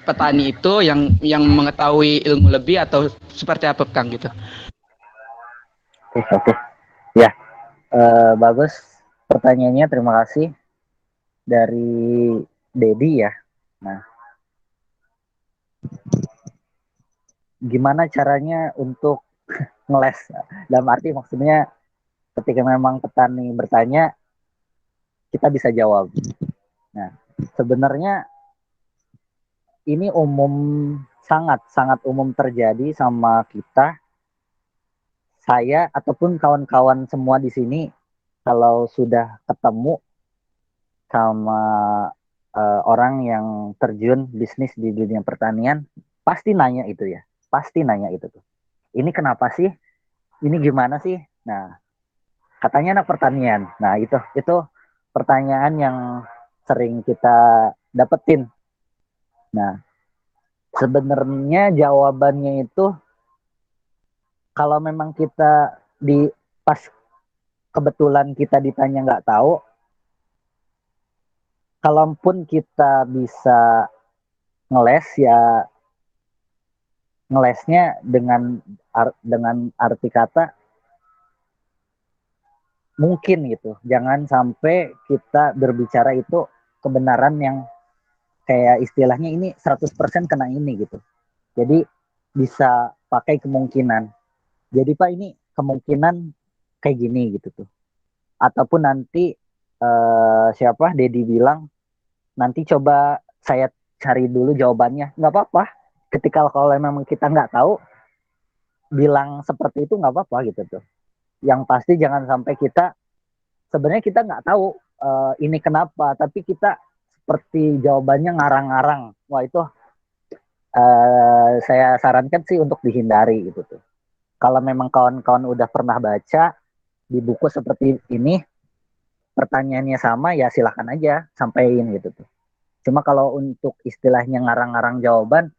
petani itu yang mengetahui ilmu lebih, atau seperti apa Kang gitu? Oke. Ya, bagus pertanyaannya, terima kasih dari Dedi ya. Nah, gimana caranya untuk ngeles? Dalam arti maksudnya ketika memang petani bertanya, kita bisa jawab. Nah, sebenarnya ini sangat umum terjadi sama kita. Saya ataupun kawan-kawan semua di sini, kalau sudah ketemu sama orang yang terjun bisnis di dunia pertanian, pasti nanya itu ya. Pasti nanya itu tuh. Ini kenapa sih? Ini gimana sih? Nah, katanya anak pertanian. Nah, itu pertanyaan yang sering kita dapetin. Nah, sebenarnya jawabannya itu, kalau memang kita pas kebetulan kita ditanya nggak tahu, kalaupun kita bisa ngeles ya, ngelesnya dengan arti kata mungkin gitu. Jangan sampai kita berbicara itu kebenaran yang kayak istilahnya ini 100% kena ini gitu. Jadi bisa pakai kemungkinan. Jadi Pak, ini kemungkinan kayak gini gitu tuh. Ataupun nanti Dedi bilang, nanti coba saya cari dulu jawabannya. Nggak apa-apa. Ketika kalau memang kita nggak tahu, bilang seperti itu nggak apa-apa gitu tuh. Yang pasti jangan sampai sebenarnya kita nggak tahu ini kenapa, tapi kita seperti jawabannya ngarang-ngarang. Wah, itu saya sarankan sih untuk dihindari gitu tuh. Kalau memang kawan-kawan udah pernah baca di buku seperti ini, pertanyaannya sama, ya silakan aja sampaikan gitu tuh. Cuma kalau untuk istilahnya ngarang-ngarang jawaban,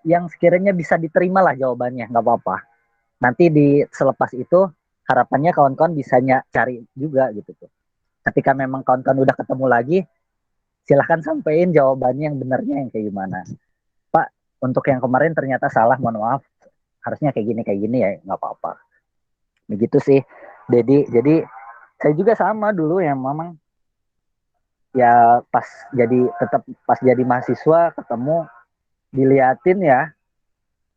yang sekiranya bisa diterima lah jawabannya, nggak apa-apa. Nanti selepas itu harapannya kawan-kawan bisa cari juga gitu tuh. Ketika memang kawan-kawan udah ketemu lagi, silahkan sampaikan jawabannya yang benarnya yang kayak gimana. Pak, untuk yang kemarin ternyata salah, mohon maaf, harusnya kayak gini ya, nggak apa-apa. Begitu sih, jadi saya juga sama dulu yang memang ya pas jadi mahasiswa ketemu, diliatin ya,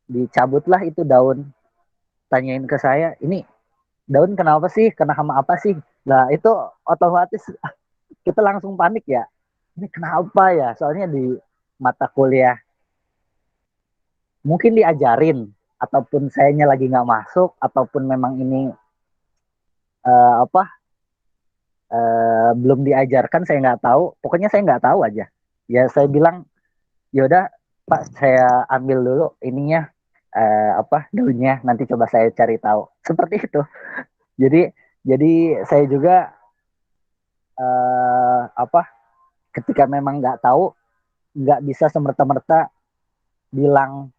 dicabutlah itu daun, tanyain ke saya, ini daun kenapa sih, kena hama apa sih? Nah itu otomatis kita langsung panik ya, ini kenapa ya, soalnya di mata kuliah mungkin diajarin, ataupun sayanya lagi nggak masuk, ataupun memang ini apa belum diajarkan, saya nggak tahu, pokoknya saya nggak tahu aja ya, saya bilang yaudah Pak, saya ambil dulu ininya, apa daunnya, nanti coba saya cari tahu, seperti itu. Jadi saya juga apa, ketika memang nggak tahu, nggak bisa semerta-merta bilang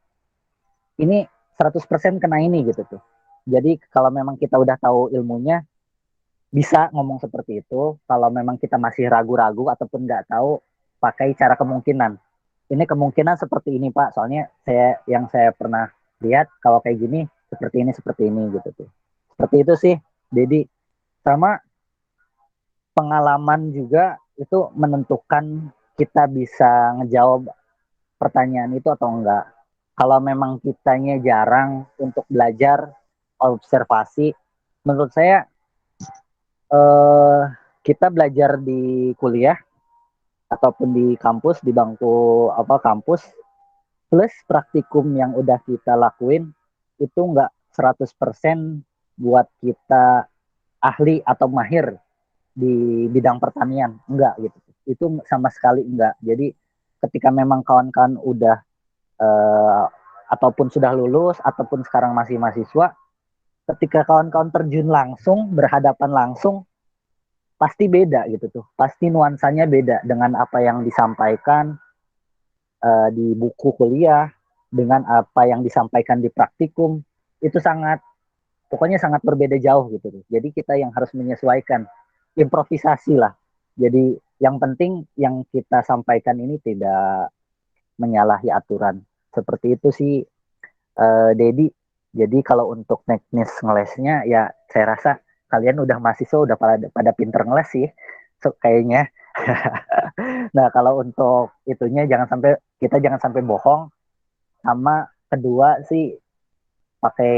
ini 100% kena ini gitu tuh. Jadi kalau memang kita udah tahu ilmunya, bisa ngomong seperti itu. Kalau memang kita masih ragu-ragu ataupun nggak tahu, pakai cara kemungkinan. Ini kemungkinan seperti ini Pak, soalnya saya pernah lihat kalau kayak gini seperti ini gitu tuh. Seperti itu sih. Jadi sama pengalaman juga itu menentukan kita bisa ngejawab pertanyaan itu atau enggak. Kalau memang kitanya jarang untuk belajar observasi, menurut saya kita belajar di kuliah ataupun di kampus, di bangku kampus, plus praktikum yang udah kita lakuin, itu enggak 100% buat kita ahli atau mahir di bidang pertanian, enggak gitu. Itu sama sekali enggak. Jadi ketika memang kawan-kawan udah ataupun sudah lulus ataupun sekarang masih mahasiswa, ketika kawan-kawan terjun langsung, berhadapan langsung, pasti beda gitu tuh. Pasti nuansanya beda dengan apa yang disampaikan di buku kuliah, dengan apa yang disampaikan di praktikum, itu pokoknya sangat berbeda jauh gitu tuh. Jadi kita yang harus menyesuaikan, improvisasi lah. Jadi yang penting yang kita sampaikan ini tidak menyalahi aturan. Seperti itu sih, Dedi. Jadi kalau untuk teknis ngelesnya, ya saya rasa kalian udah mahasiswa, udah pada pinter ngeles sih, kayaknya. Nah kalau untuk itunya kita jangan sampai bohong. Sama kedua sih, pakai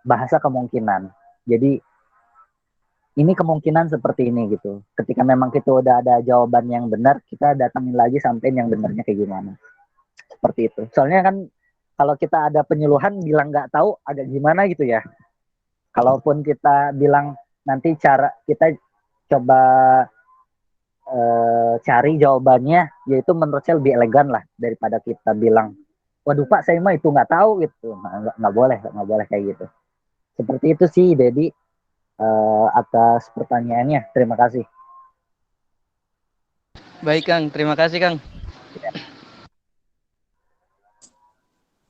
bahasa kemungkinan. Jadi ini kemungkinan seperti ini gitu. Ketika memang kita udah ada jawaban yang benar, kita datangin lagi sampai yang benarnya kayak gimana. Seperti itu. Soalnya kan kalau kita ada penyuluhan bilang nggak tahu, agak gimana gitu ya. Kalaupun kita bilang nanti kita coba cari jawabannya, yaitu menurut saya lebih elegan lah daripada kita bilang, waduh Pak, saya mah itu nggak tahu gitu. Nah, nggak boleh kayak gitu. Seperti itu sih, Dedi, atas pertanyaannya. Terima kasih. Baik Kang, terima kasih Kang.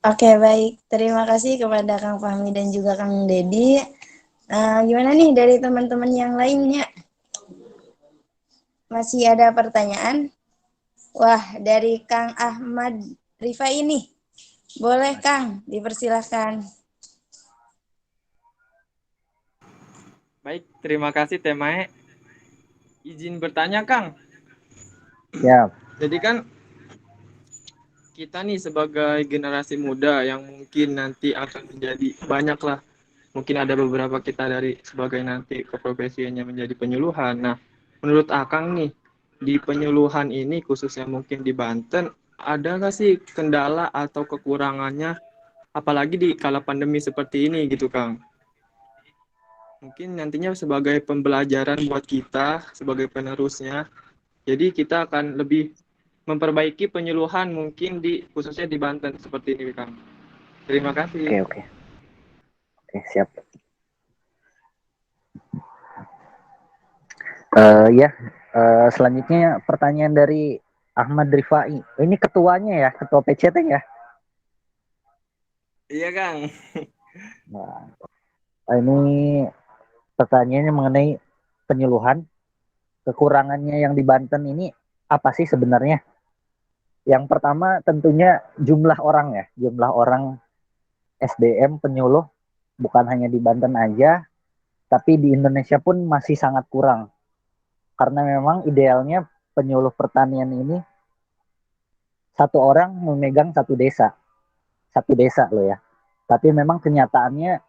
Oke, baik. Terima kasih kepada Kang Fahmi dan juga Kang Dedi. Gimana nih dari teman-teman yang lainnya? Masih ada pertanyaan? Wah, dari Kang Ahmad Rifa ini. Boleh Kang, dipersilahkan. Baik, terima kasih Temae. Izin bertanya Kang. Ya. Jadi kan kita nih sebagai generasi muda yang mungkin nanti akan menjadi banyak lah. Mungkin ada beberapa kita dari sebagai nanti ke profesinya menjadi penyuluhan. Nah, menurut Akang nih, di penyuluhan ini khususnya mungkin di Banten, ada nggak sih kendala atau kekurangannya, apalagi di kala pandemi seperti ini gitu Kang? Mungkin nantinya sebagai pembelajaran buat kita, sebagai penerusnya, jadi kita akan lebih memperbaiki penyuluhan mungkin khususnya di Banten seperti ini Kang. Terima kasih. Oke, siap. Selanjutnya pertanyaan dari Ahmad Rifai. Ini ketuanya ya, ketua PCT ya? Iya Kang. Nah, ini pertanyaannya mengenai penyuluhan. Kekurangannya yang di Banten ini apa sih sebenarnya? Yang pertama tentunya jumlah orang ya, jumlah orang SDM penyuluh bukan hanya di Banten aja, tapi di Indonesia pun masih sangat kurang. Karena memang idealnya penyuluh pertanian ini satu orang memegang satu desa loh ya. Tapi memang kenyataannya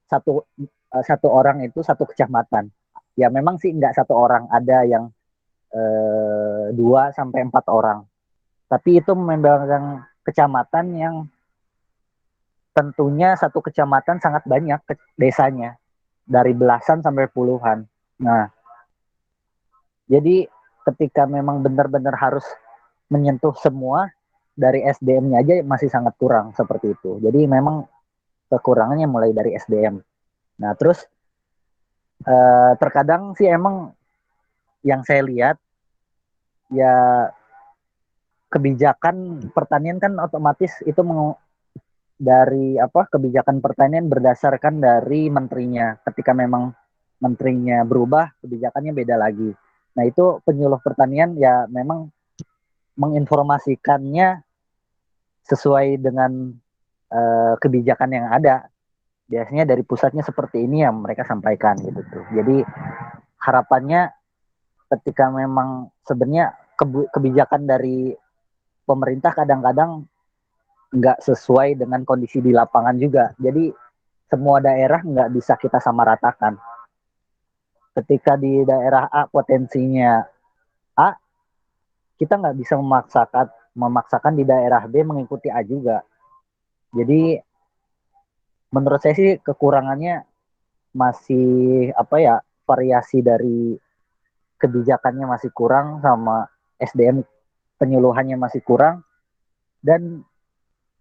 satu orang itu satu kecamatan. Ya memang sih nggak satu orang, ada yang 2 sampai 4 orang. Tapi itu memegang kecamatan yang tentunya satu kecamatan sangat banyak desanya, dari belasan sampai puluhan. Nah, jadi ketika memang benar-benar harus menyentuh semua, dari SDM-nya aja masih sangat kurang seperti itu. Jadi memang kekurangannya mulai dari SDM. Nah, terus terkadang sih emang yang saya lihat ya kebijakan pertanian kan otomatis itu dari kebijakan pertanian berdasarkan dari menterinya. Ketika memang menterinya berubah, kebijakannya beda lagi. Nah, itu penyuluh pertanian ya memang menginformasikannya sesuai dengan kebijakan yang ada. Biasanya dari pusatnya seperti ini yang mereka sampaikan gitu tuh. Jadi harapannya ketika memang sebenarnya kebijakan dari pemerintah kadang-kadang nggak sesuai dengan kondisi di lapangan juga. Jadi semua daerah nggak bisa kita samaratakan. Ketika di daerah A potensinya A, kita nggak bisa memaksakan di daerah B mengikuti A juga. Jadi menurut saya sih kekurangannya masih variasi dari kebijakannya masih kurang, sama SDM penyuluhannya masih kurang, dan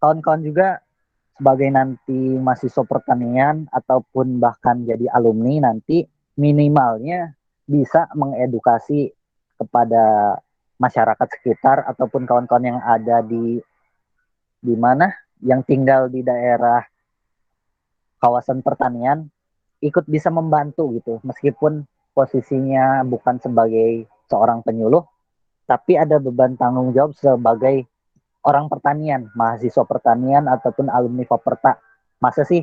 kawan-kawan juga sebagai nanti mahasiswa pertanian ataupun bahkan jadi alumni nanti minimalnya bisa mengedukasi kepada masyarakat sekitar ataupun kawan-kawan yang ada di mana yang tinggal di daerah kawasan pertanian, ikut bisa membantu gitu, meskipun posisinya bukan sebagai seorang penyuluh, tapi ada beban tanggung jawab sebagai orang pertanian, mahasiswa pertanian ataupun alumni Faperta. Masa sih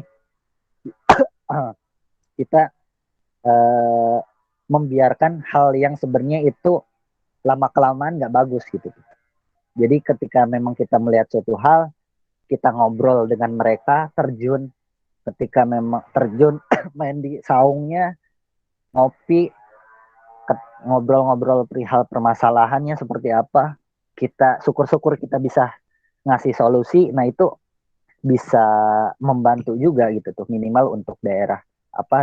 kita membiarkan hal yang sebenarnya itu lama kelamaan nggak bagus gitu. Jadi ketika memang kita melihat suatu hal, kita ngobrol dengan mereka, terjun, ketika memang terjun main di saungnya, ngopi, ngobrol-ngobrol perihal permasalahannya seperti apa, kita syukur-syukur kita bisa ngasih solusi. Nah, itu bisa membantu juga gitu tuh, minimal untuk daerah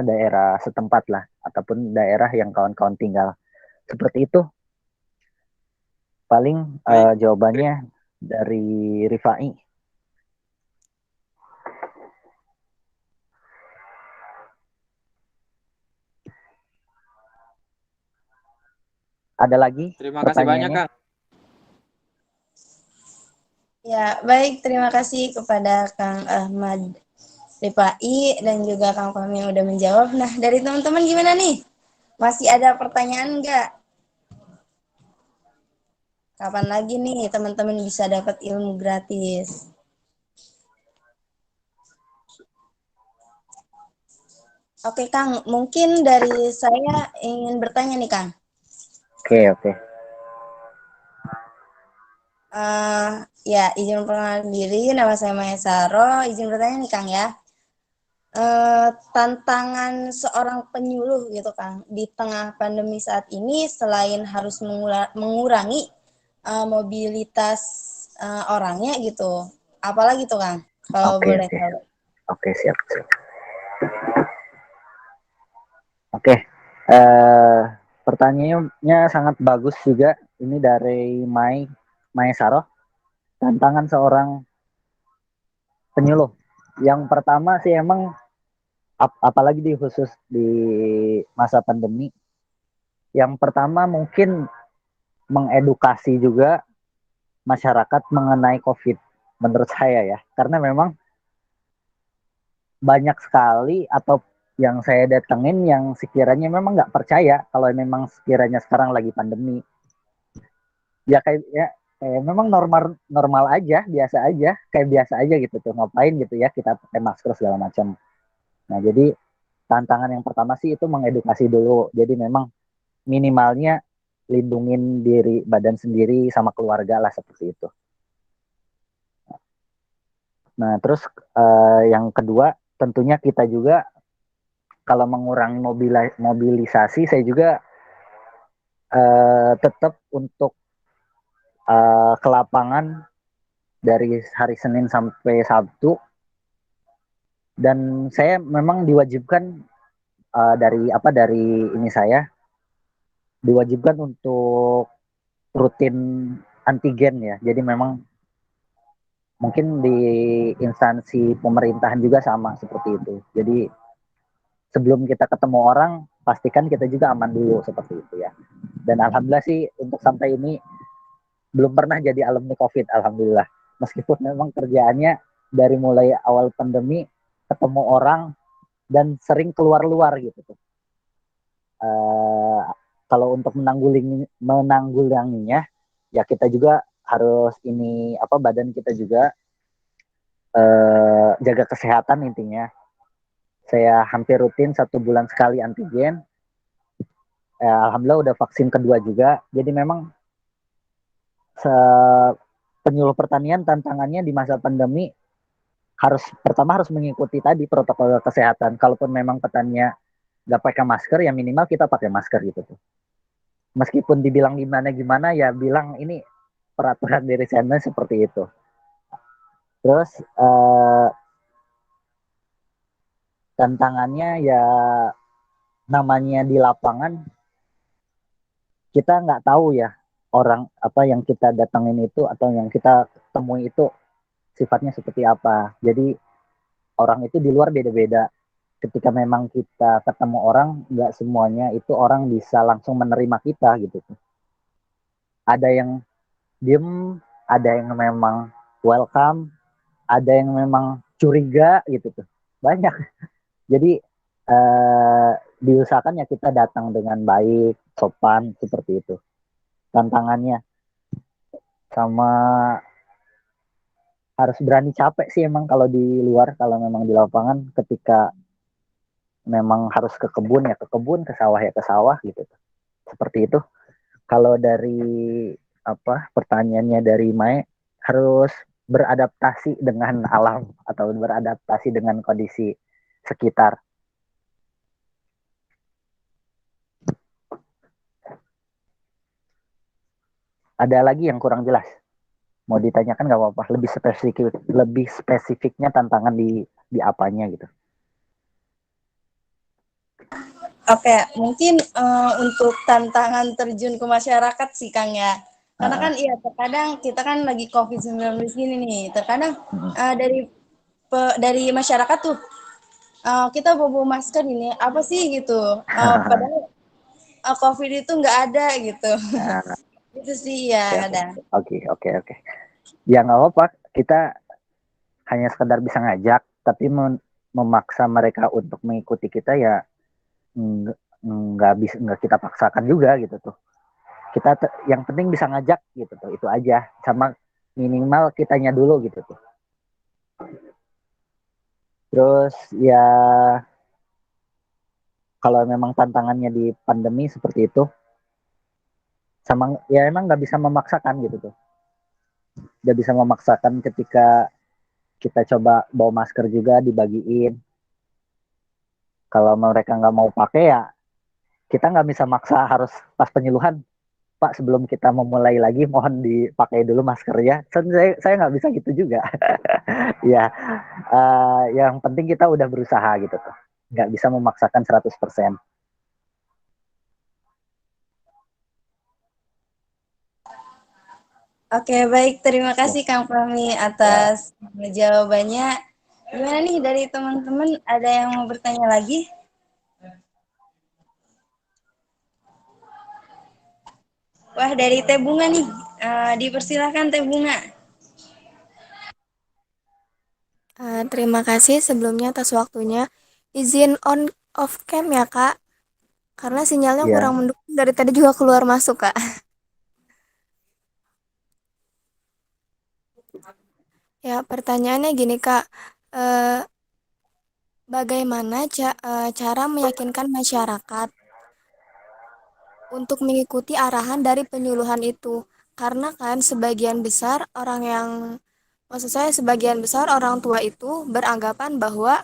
daerah setempat lah, ataupun daerah yang kawan-kawan tinggal. Seperti itu paling jawabannya dari Rifai. Ada lagi? Terima kasih banyak, Kang. Ya, baik. Terima kasih kepada Kang Ahmad Rifai dan juga Kang Fahmi yang udah menjawab. Nah, dari teman-teman gimana nih? Masih ada pertanyaan nggak? Kapan lagi nih teman-teman bisa dapat ilmu gratis? Oke, Kang. Mungkin dari saya ingin bertanya nih, Kang. Oke. Ya, izin memperkenalkan diri, nama saya Maya Saro. Izin bertanya nih, Kang ya. Tantangan seorang penyuluh gitu, Kang, di tengah pandemi saat ini selain harus mengurangi mobilitas orangnya gitu, apalagi tuh, Kang? Kalau boleh tahu. Oke, siap. Oke, pertanyaannya sangat bagus juga. Ini dari Mai Saro. Tantangan seorang penyuluh. Yang pertama sih emang apalagi khusus di masa pandemi. Yang pertama mungkin mengedukasi juga masyarakat mengenai COVID, menurut saya ya. Karena memang banyak sekali atau yang saya datengin yang sekiranya memang nggak percaya kalau memang sekiranya sekarang lagi pandemi. Ya Memang normal normal aja, biasa aja, kayak biasa aja gitu tuh, ngapain gitu ya kita pakai masker segala macam. Nah jadi tantangan yang pertama sih itu mengedukasi dulu. Jadi memang minimalnya lindungin diri badan sendiri sama keluarga lah seperti itu. Nah terus yang kedua tentunya kita juga kalau mengurangi mobilisasi, saya juga tetap untuk ke lapangan dari hari Senin sampai Sabtu, dan saya memang diwajibkan dari ini saya diwajibkan untuk rutin antigen ya. Jadi memang mungkin di instansi pemerintahan juga sama seperti itu. Jadi sebelum kita ketemu orang, pastikan kita juga aman dulu seperti itu ya. Dan alhamdulillah sih untuk sampai ini belum pernah jadi alumni COVID, alhamdulillah. Meskipun memang kerjaannya dari mulai awal pandemi ketemu orang dan sering keluar-luar gitu tuh. Kalau untuk menanggulanginya ya kita juga harus ini badan kita juga jaga kesehatan intinya. Saya hampir rutin 1 bulan sekali antigen. Alhamdulillah udah vaksin kedua juga. Jadi memang penyuluh pertanian tantangannya di masa pandemi pertama harus mengikuti tadi protokol kesehatan. Kalaupun memang petaninya nggak pakai masker, ya minimal kita pakai masker gitu tuh. Meskipun dibilang gimana ya bilang ini peraturan dari sana seperti itu. Terus tantangannya ya namanya di lapangan kita nggak tahu ya orang yang kita datangin itu atau yang kita temui itu sifatnya seperti apa. Jadi orang itu di luar beda-beda. Ketika memang kita ketemu orang, nggak semuanya itu orang bisa langsung menerima kita gitu. Ada yang diem, ada yang memang welcome, ada yang memang curiga gitu tuh. Banyak. Jadi diusahakan ya kita datang dengan baik, sopan seperti itu. Tantangannya sama harus berani capek sih emang kalau di luar, kalau memang di lapangan ketika memang harus ke kebun ya ke kebun, ke sawah ya ke sawah gitu. Seperti itu. Kalau dari pertanyaannya dari Mae, harus beradaptasi dengan alam atau beradaptasi dengan kondisi sekitar. Ada lagi yang kurang jelas? Mau ditanyakan nggak apa-apa. Lebih spesifiknya tantangan di apanya gitu. Oke, mungkin untuk tantangan terjun ke masyarakat sih Kang ya. Karena kan iya terkadang kita kan lagi COVID-19 gini nih. Terkadang dari masyarakat tuh kita bawa masker ini apa sih gitu. Padahal COVID itu nggak ada gitu. Itu sih ya kadang. Oke. Ya nggak apa-apa. Kita hanya sekedar bisa ngajak, tapi memaksa mereka untuk mengikuti kita ya nggak kita paksakan juga gitu tuh. Kita yang penting bisa ngajak gitu tuh, itu aja. Sama minimal kitanya dulu gitu tuh. Terus ya kalau memang tantangannya di pandemi seperti itu, sama ya emang nggak bisa memaksakan gitu tuh. Nggak bisa memaksakan ketika kita coba bawa masker juga dibagiin. Kalau mereka nggak mau pakai ya kita nggak bisa maksa harus pas penyuluhan, Pak sebelum kita memulai lagi mohon dipakai dulu maskernya. Saya nggak bisa gitu juga. Ya, yang penting kita udah berusaha gitu tuh. Nggak bisa memaksakan 100%. Oke, baik. Terima kasih Kang Fahmi atas jawabannya. Gimana nih dari teman-teman? Ada yang mau bertanya lagi? Wah, dari Teh Bunga nih. Dipersilahkan Teh Bunga. Terima kasih sebelumnya atas waktunya. Izin on off cam ya Kak, karena sinyalnya kurang mendukung dari tadi juga keluar masuk Kak. Ya, pertanyaannya gini Kak, Eh, bagaimana cara meyakinkan masyarakat untuk mengikuti arahan dari penyuluhan itu? Karena kan sebagian besar orang yang, maksud saya sebagian besar orang tua itu beranggapan bahwa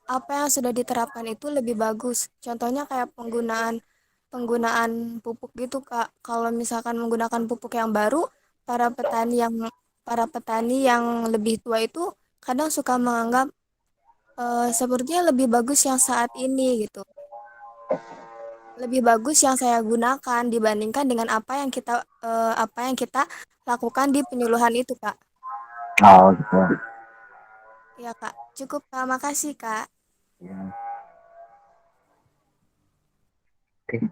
apa yang sudah diterapkan itu lebih bagus. Contohnya kayak penggunaan penggunaan pupuk gitu Kak. Kalau misalkan menggunakan pupuk yang baru, para petani yang para petani yang lebih tua itu kadang suka menganggap sepertinya lebih bagus yang saat ini gitu. Lebih bagus yang saya gunakan dibandingkan dengan apa yang kita lakukan di penyuluhan itu, Kak. Oh gitu. Ya, Kak. Cukup, Kak. Makasih, Kak. Ya. Oke.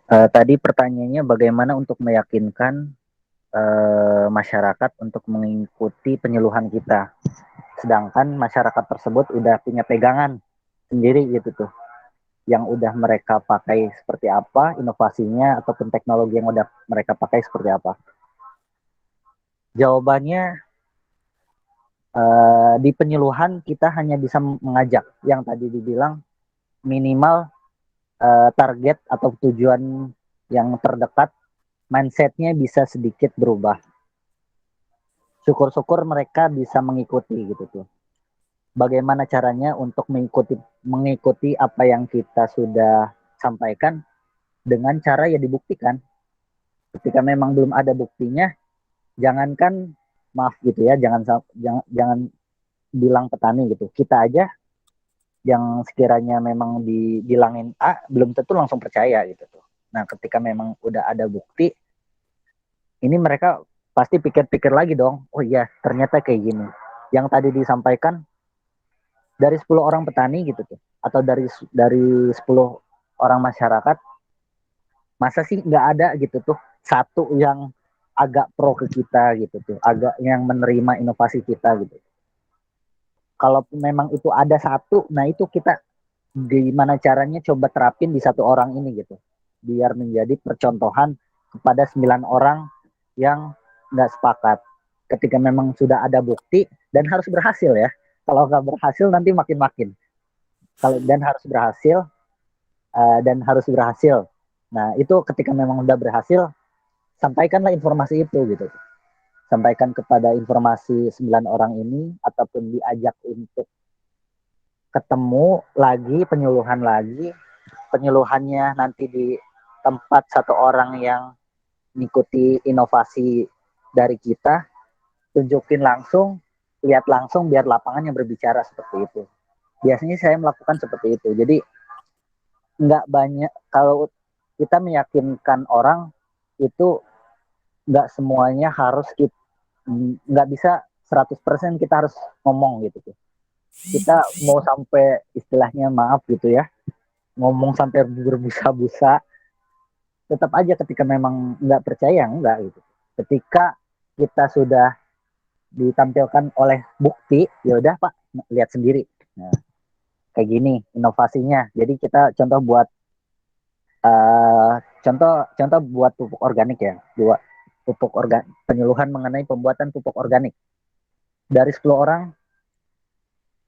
Tadi pertanyaannya bagaimana untuk meyakinkan masyarakat untuk mengikuti penyuluhan kita. Sedangkan masyarakat tersebut udah punya pegangan sendiri gitu tuh. Yang udah mereka pakai seperti apa, inovasinya ataupun teknologi yang udah mereka pakai seperti apa. Jawabannya di penyuluhan kita hanya bisa mengajak yang tadi dibilang minimal target atau tujuan yang terdekat, mindsetnya bisa sedikit berubah. Syukur-syukur mereka bisa mengikuti gitu tuh. Bagaimana caranya untuk mengikuti apa yang kita sudah sampaikan dengan cara ya dibuktikan. Ketika memang belum ada buktinya, jangankan maaf gitu ya, jangan bilang petani gitu. Kita aja yang sekiranya memang dibilangin A belum tentu langsung percaya gitu tuh. Nah, ketika memang udah ada bukti, ini mereka pasti pikir-pikir lagi dong. Oh iya, ternyata kayak gini. Yang tadi disampaikan dari 10 orang petani gitu tuh, atau dari 10 orang masyarakat, masa sih nggak ada gitu tuh satu yang agak pro ke kita gitu tuh, agak yang menerima inovasi kita gitu. Kalau memang itu ada satu, nah itu kita gimana caranya coba terapin di satu orang ini gitu, biar menjadi percontohan kepada 9 orang yang nggak sepakat. Ketika memang sudah ada bukti dan harus berhasil ya. Kalau nggak berhasil nanti makin-makin. Kalau dan harus berhasil. Nah itu ketika memang udah berhasil, sampaikanlah informasi itu gitu. Sampaikan kepada informasi 9 orang ini ataupun diajak untuk ketemu lagi, penyuluhannya nanti di tempat satu orang yang mengikuti inovasi dari kita, tunjukin langsung, lihat langsung biar lapangannya berbicara seperti itu. Biasanya saya melakukan seperti itu. Jadi nggak banyak, kalau kita meyakinkan orang itu nggak semuanya harus nggak bisa 100% kita harus ngomong gitu tuh. Kita mau sampai istilahnya maaf gitu ya, ngomong sampai berbusa-busa, tetap aja ketika memang nggak percaya enggak gitu. Ketika kita sudah ditampilkan oleh bukti, ya udah Pak, lihat sendiri. Nah, kayak gini inovasinya. Jadi kita contoh buat pupuk organik ya, buat penyuluhan mengenai pembuatan pupuk organik. Dari 10 orang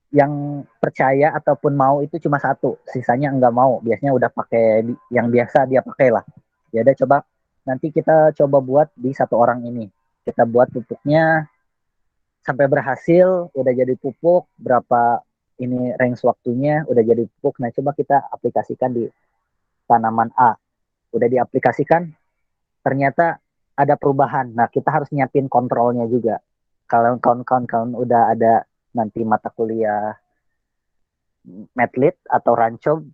yang percaya ataupun mau itu cuma satu, sisanya enggak mau. Biasanya udah pakai yang biasa dia pakai lah. Ya udah coba nanti kita coba buat di satu orang ini. Kita buat pupuknya sampai berhasil, udah jadi pupuk, berapa ini range waktunya, udah jadi pupuk. Nah coba kita aplikasikan di tanaman A. Udah diaplikasikan, ternyata ada perubahan. Nah kita harus nyiapin kontrolnya juga. Kalau kawan-kawan udah ada nanti mata kuliah medlit atau rancob,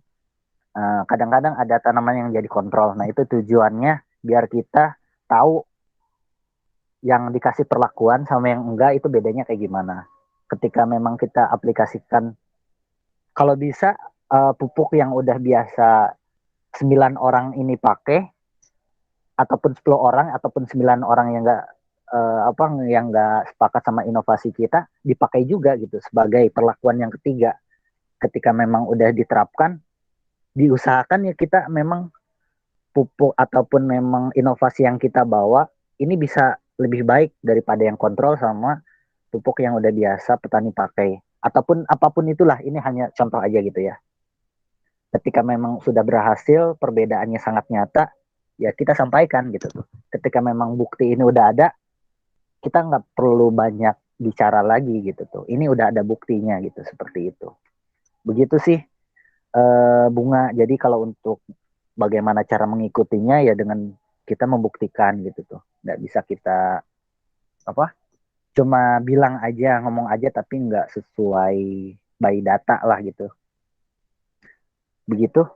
kadang-kadang ada tanaman yang jadi kontrol. Nah itu tujuannya biar kita tahu yang dikasih perlakuan sama yang enggak itu bedanya kayak gimana. Ketika memang kita aplikasikan, kalau bisa pupuk yang udah biasa 9 orang ini pakai, ataupun 10 orang, ataupun 9 orang yang yang nggak sepakat sama inovasi kita, dipakai juga gitu sebagai perlakuan yang ketiga. Ketika memang udah diterapkan, diusahakan ya kita memang pupuk ataupun memang inovasi yang kita bawa ini bisa lebih baik daripada yang kontrol sama pupuk yang udah biasa petani pakai. Ataupun apapun itulah, ini hanya contoh aja gitu ya. Ketika memang sudah berhasil, perbedaannya sangat nyata, ya kita sampaikan gitu tuh. Ketika memang bukti ini udah ada, kita nggak perlu banyak bicara lagi gitu tuh. Ini udah ada buktinya gitu, seperti itu. Begitu sih Bunga. Jadi kalau untuk bagaimana cara mengikutinya ya dengan kita membuktikan gitu tuh. Nggak bisa kita apa? Cuma bilang aja, ngomong aja tapi nggak sesuai by data lah gitu. Begitu?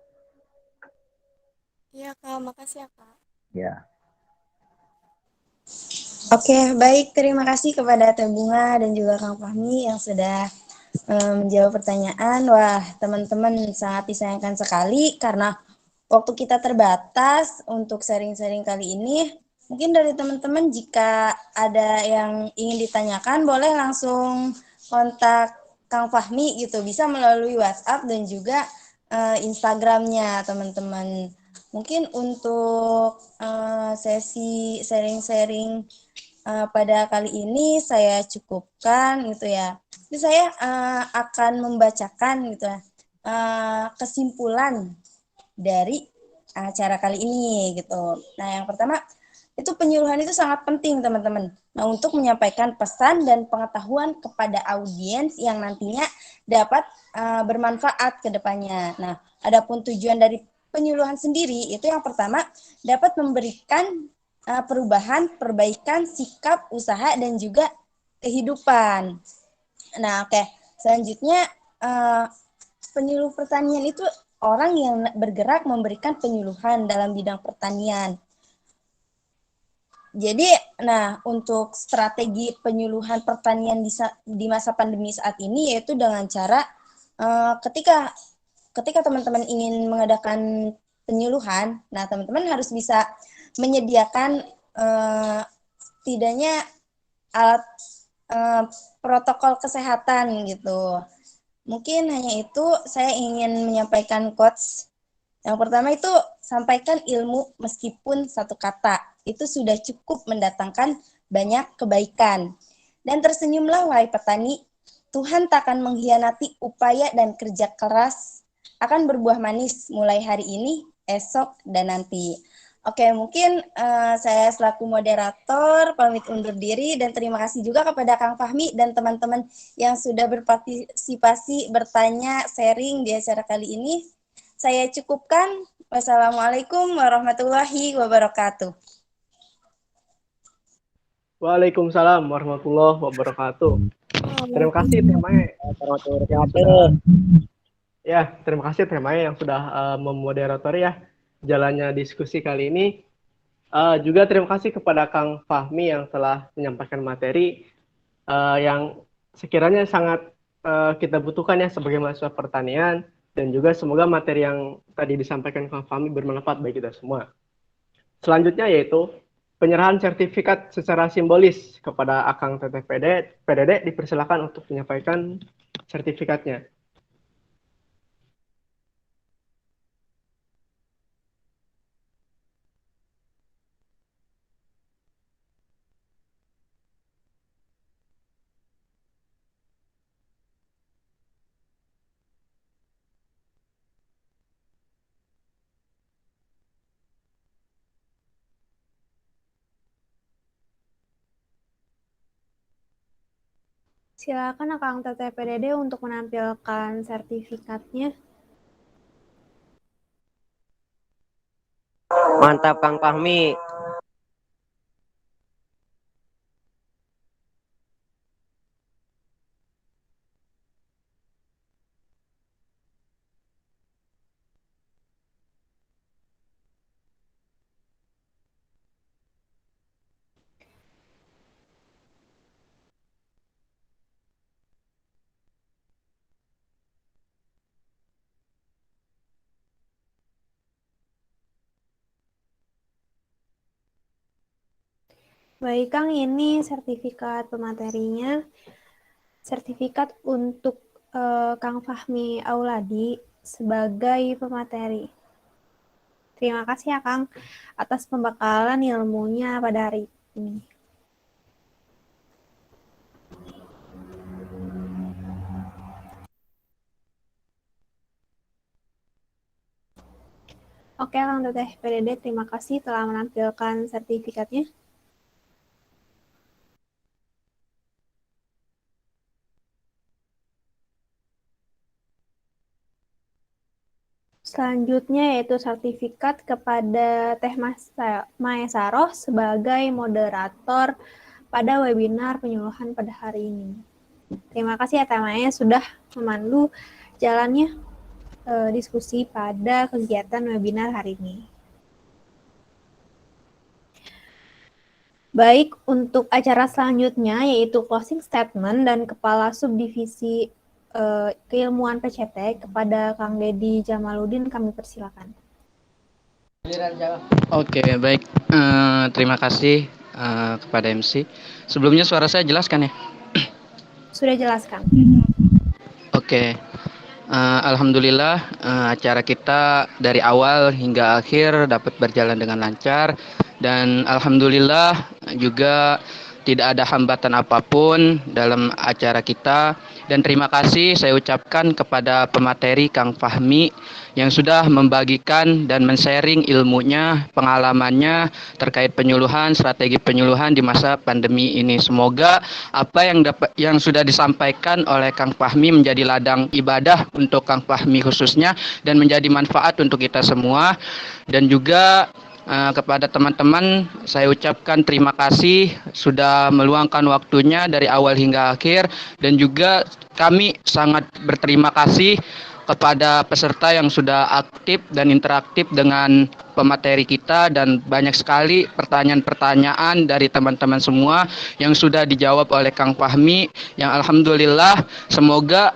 Iya Kak, makasih ya Kak. Ya. Oke, baik. Terima kasih kepada Teh Bunga dan juga Kang Fahmi yang sudah menjawab pertanyaan. Wah, teman-teman sangat disayangkan sekali karena waktu kita terbatas untuk sharing-sharing kali ini. Mungkin dari teman-teman jika ada yang ingin ditanyakan, boleh langsung kontak Kang Fahmi gitu. Bisa melalui WhatsApp dan juga Instagramnya teman-teman. Mungkin untuk sesi sharing-sharing pada kali ini saya cukupkan gitu ya. Jadi saya akan membacakan gitu ya kesimpulan dari acara kali ini gitu. Nah, yang pertama itu penyuluhan itu sangat penting teman-teman. Nah, untuk menyampaikan pesan dan pengetahuan kepada audiens yang nantinya dapat bermanfaat ke depannya. Nah, adapun tujuan dari penyuluhan sendiri itu yang pertama dapat memberikan perubahan, perbaikan sikap, usaha dan juga kehidupan. Nah, oke. Selanjutnya penyuluh pertanian itu orang yang bergerak memberikan penyuluhan dalam bidang pertanian. Jadi, nah untuk strategi penyuluhan pertanian di masa pandemi saat ini yaitu dengan cara ketika teman-teman ingin mengadakan penyuluhan, nah teman-teman harus bisa menyediakan setidaknya alat protokol kesehatan gitu. Mungkin hanya itu saya ingin menyampaikan quotes. Yang pertama itu sampaikan ilmu meskipun satu kata. Itu sudah cukup mendatangkan banyak kebaikan. Dan tersenyumlah wahai petani, Tuhan tak akan mengkhianati upaya dan kerja keras akan berbuah manis mulai hari ini, esok, dan nanti. Oke, mungkin saya selaku moderator pamit undur diri dan terima kasih juga kepada Kang Fahmi dan teman-teman yang sudah berpartisipasi, bertanya, sharing di acara kali ini. Saya cukupkan. Wassalamualaikum warahmatullahi wabarakatuh. Waalaikumsalam warahmatullahi wabarakatuh. Terima kasih Teh Mae. Ya, terima kasih Teh Mae yang sudah memoderatori ya jalannya diskusi kali ini. Juga terima kasih kepada Kang Fahmi yang telah menyampaikan materi yang sekiranya sangat kita butuhkan ya sebagai mahasiswa pertanian, dan juga semoga materi yang tadi disampaikan Kang Fahmi bermanfaat bagi kita semua. Selanjutnya yaitu penyerahan sertifikat secara simbolis kepada Akang Teteh PDD dipersilakan untuk menyampaikan sertifikatnya. Silakan Akang Teteh PDD untuk menampilkan sertifikatnya. Mantap Kang Fahmi. Baik Kang, ini sertifikat pematerinya. Sertifikat untuk Kang Fahmi Auladi sebagai pemateri. Terima kasih ya Kang atas pembekalan ilmunya pada hari ini. Oke, Kang Teteh PDD, terima kasih telah menampilkan sertifikatnya. Selanjutnya yaitu sertifikat kepada Teh Maesaroh sebagai moderator pada webinar penyuluhan pada hari ini. Terima kasih ya Teh Mae sudah memandu jalannya diskusi pada kegiatan webinar hari ini. Baik, untuk acara selanjutnya yaitu closing statement dan Kepala Subdivisi Keilmuan PCT kepada Kang Deddy Jamaludin kami persilakan. Oke, baik. Terima kasih kepada MC. Sebelumnya suara saya jelas kan ya? Sudah jelaskan. Oke. Alhamdulillah acara kita dari awal hingga akhir dapat berjalan dengan lancar dan alhamdulillah juga tidak ada hambatan apapun dalam acara kita dan terima kasih saya ucapkan kepada pemateri Kang Fahmi yang sudah membagikan dan men-sharing ilmunya, pengalamannya terkait penyuluhan, strategi penyuluhan di masa pandemi ini. Semoga apa yang sudah disampaikan oleh Kang Fahmi menjadi ladang ibadah untuk Kang Fahmi khususnya dan menjadi manfaat untuk kita semua. Dan juga kepada teman-teman saya ucapkan terima kasih sudah meluangkan waktunya dari awal hingga akhir dan juga kami sangat berterima kasih kepada peserta yang sudah aktif dan interaktif dengan pemateri kita dan banyak sekali pertanyaan-pertanyaan dari teman-teman semua yang sudah dijawab oleh Kang Fahmi yang alhamdulillah semoga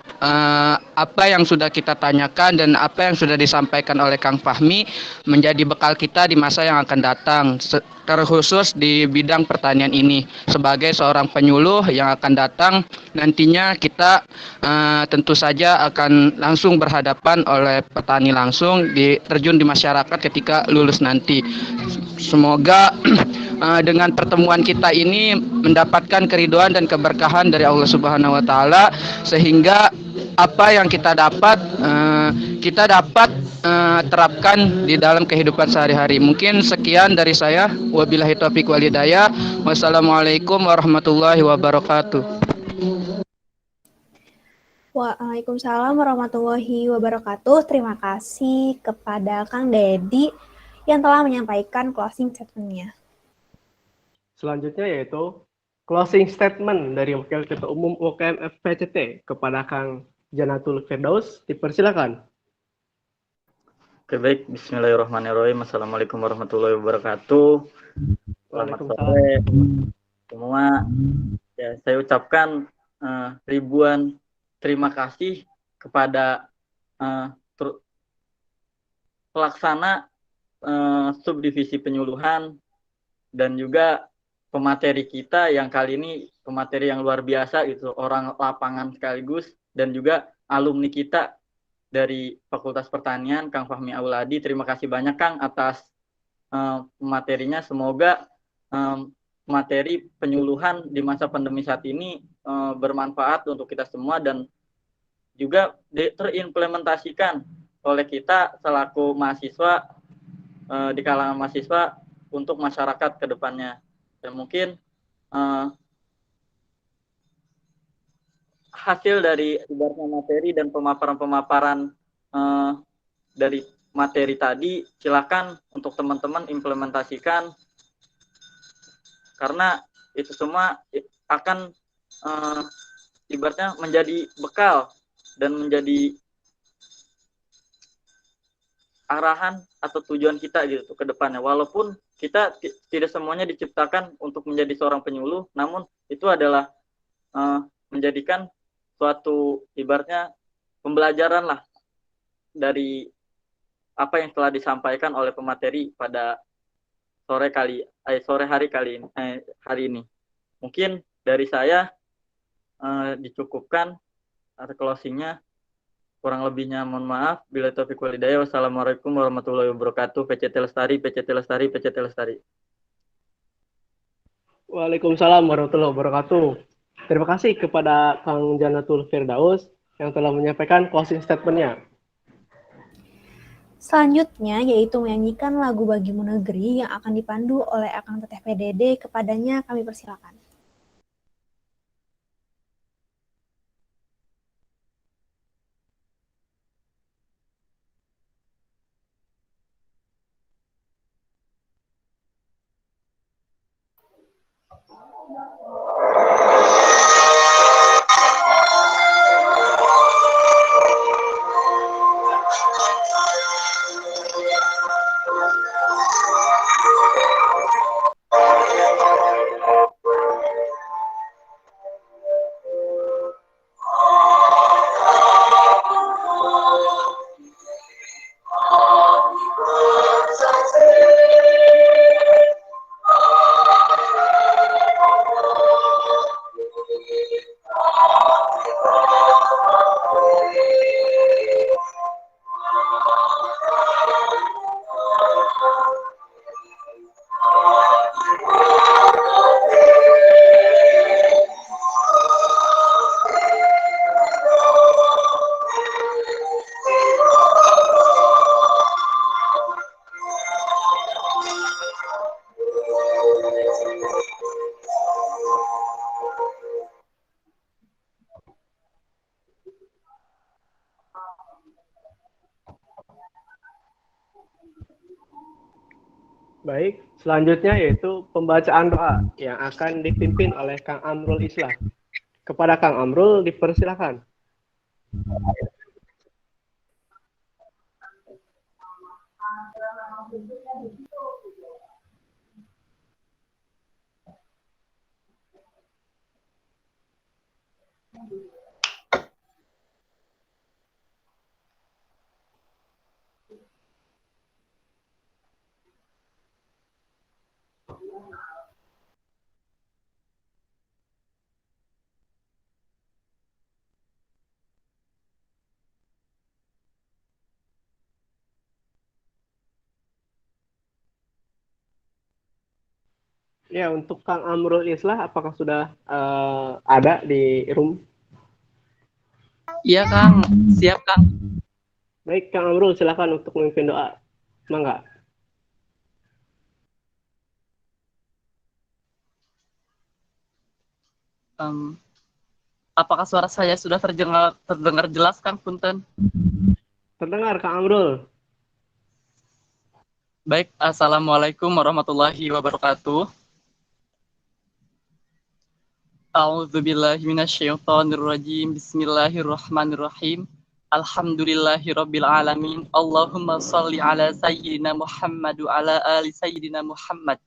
apa yang sudah kita tanyakan dan apa yang sudah disampaikan oleh Kang Fahmi menjadi bekal kita di masa yang akan datang terkhusus di bidang pertanian ini. Sebagai seorang penyuluh yang akan datang nantinya kita tentu saja akan langsung berhadapan oleh petani langsung terjun di masyarakat ketika lulus nanti. Semoga dengan pertemuan kita ini mendapatkan keridhaan dan keberkahan dari Allah Subhanahu wa taala sehingga apa yang kita dapat terapkan di dalam kehidupan sehari-hari. Mungkin sekian dari saya. Wabillahi taufiq wal hidayah. Wassalamualaikum warahmatullahi wabarakatuh. Waalaikumsalam warahmatullahi wabarakatuh. Terima kasih kepada Kang Deddy yang telah menyampaikan closing statement-nya. Selanjutnya yaitu closing statement dari Wakil Ketua Umum UKM FPCT kepada Kang Janatul Firdaus. Dipersilakan. Oke, baik. Bismillahirrahmanirrahim. Assalamualaikum warahmatullahi wabarakatuh. Selamat sore semua. Ya, saya ucapkan ribuan terima kasih kepada pelaksana subdivisi penyuluhan dan juga pemateri kita yang kali ini pemateri yang luar biasa gitu, orang lapangan sekaligus dan juga alumni kita dari Fakultas Pertanian Kang Fahmi Auladi. Terima kasih banyak Kang atas materinya. Semoga materi penyuluhan di masa pandemi saat ini bermanfaat untuk kita semua dan juga terimplementasikan oleh kita selaku mahasiswa di kalangan mahasiswa untuk masyarakat ke depannya. Dan mungkin hasil dari ibaratnya materi dan pemaparan-pemaparan dari materi tadi silakan untuk teman-teman implementasikan karena itu semua akan ibaratnya menjadi bekal dan menjadi arahan atau tujuan kita gitu ke depannya. Walaupun kita tidak semuanya diciptakan untuk menjadi seorang penyuluh, namun itu adalah menjadikan suatu ibaratnya pembelajaran lah dari apa yang telah disampaikan oleh pemateri pada sore hari ini. Mungkin dari saya dicukupkan atau closingnya. Kurang lebihnya mohon maaf. Bila taufiq wal hidayah. Wassalamualaikum warahmatullahi wabarakatuh. PCT Lestari, PCT Lestari, PCT Lestari. Waalaikumsalam warahmatullahi wabarakatuh. Terima kasih kepada Kang Janatul Firdaus yang telah menyampaikan closing statement-nya. Selanjutnya yaitu menyanyikan lagu Bagimu Negeri yang akan dipandu oleh Akang Teteh PDD. Kepadanya kami persilakan. Baik, selanjutnya yaitu pembacaan doa yang akan dipimpin oleh Kang Amrul Islah. Kepada Kang Amrul dipersilakan. Ya, untuk Kang Amrul Islah, apakah sudah ada di room? Iya Kang, siap Kang. Baik, Kang Amrul, silakan untuk memimpin doa. Mangga. Apakah suara saya sudah terdengar jelas Kang Punten? Terdengar Kang Amrul. Baik, Assalamualaikum warahmatullahi wabarakatuh. A'udzubillahiminasyaitonirrajim. Bismillahirrahmanirrahim. Alhamdulillahirabbil alamin. Allahumma shalli ala sayyidina Muhammad wa ala ali sayyidina Muhammad.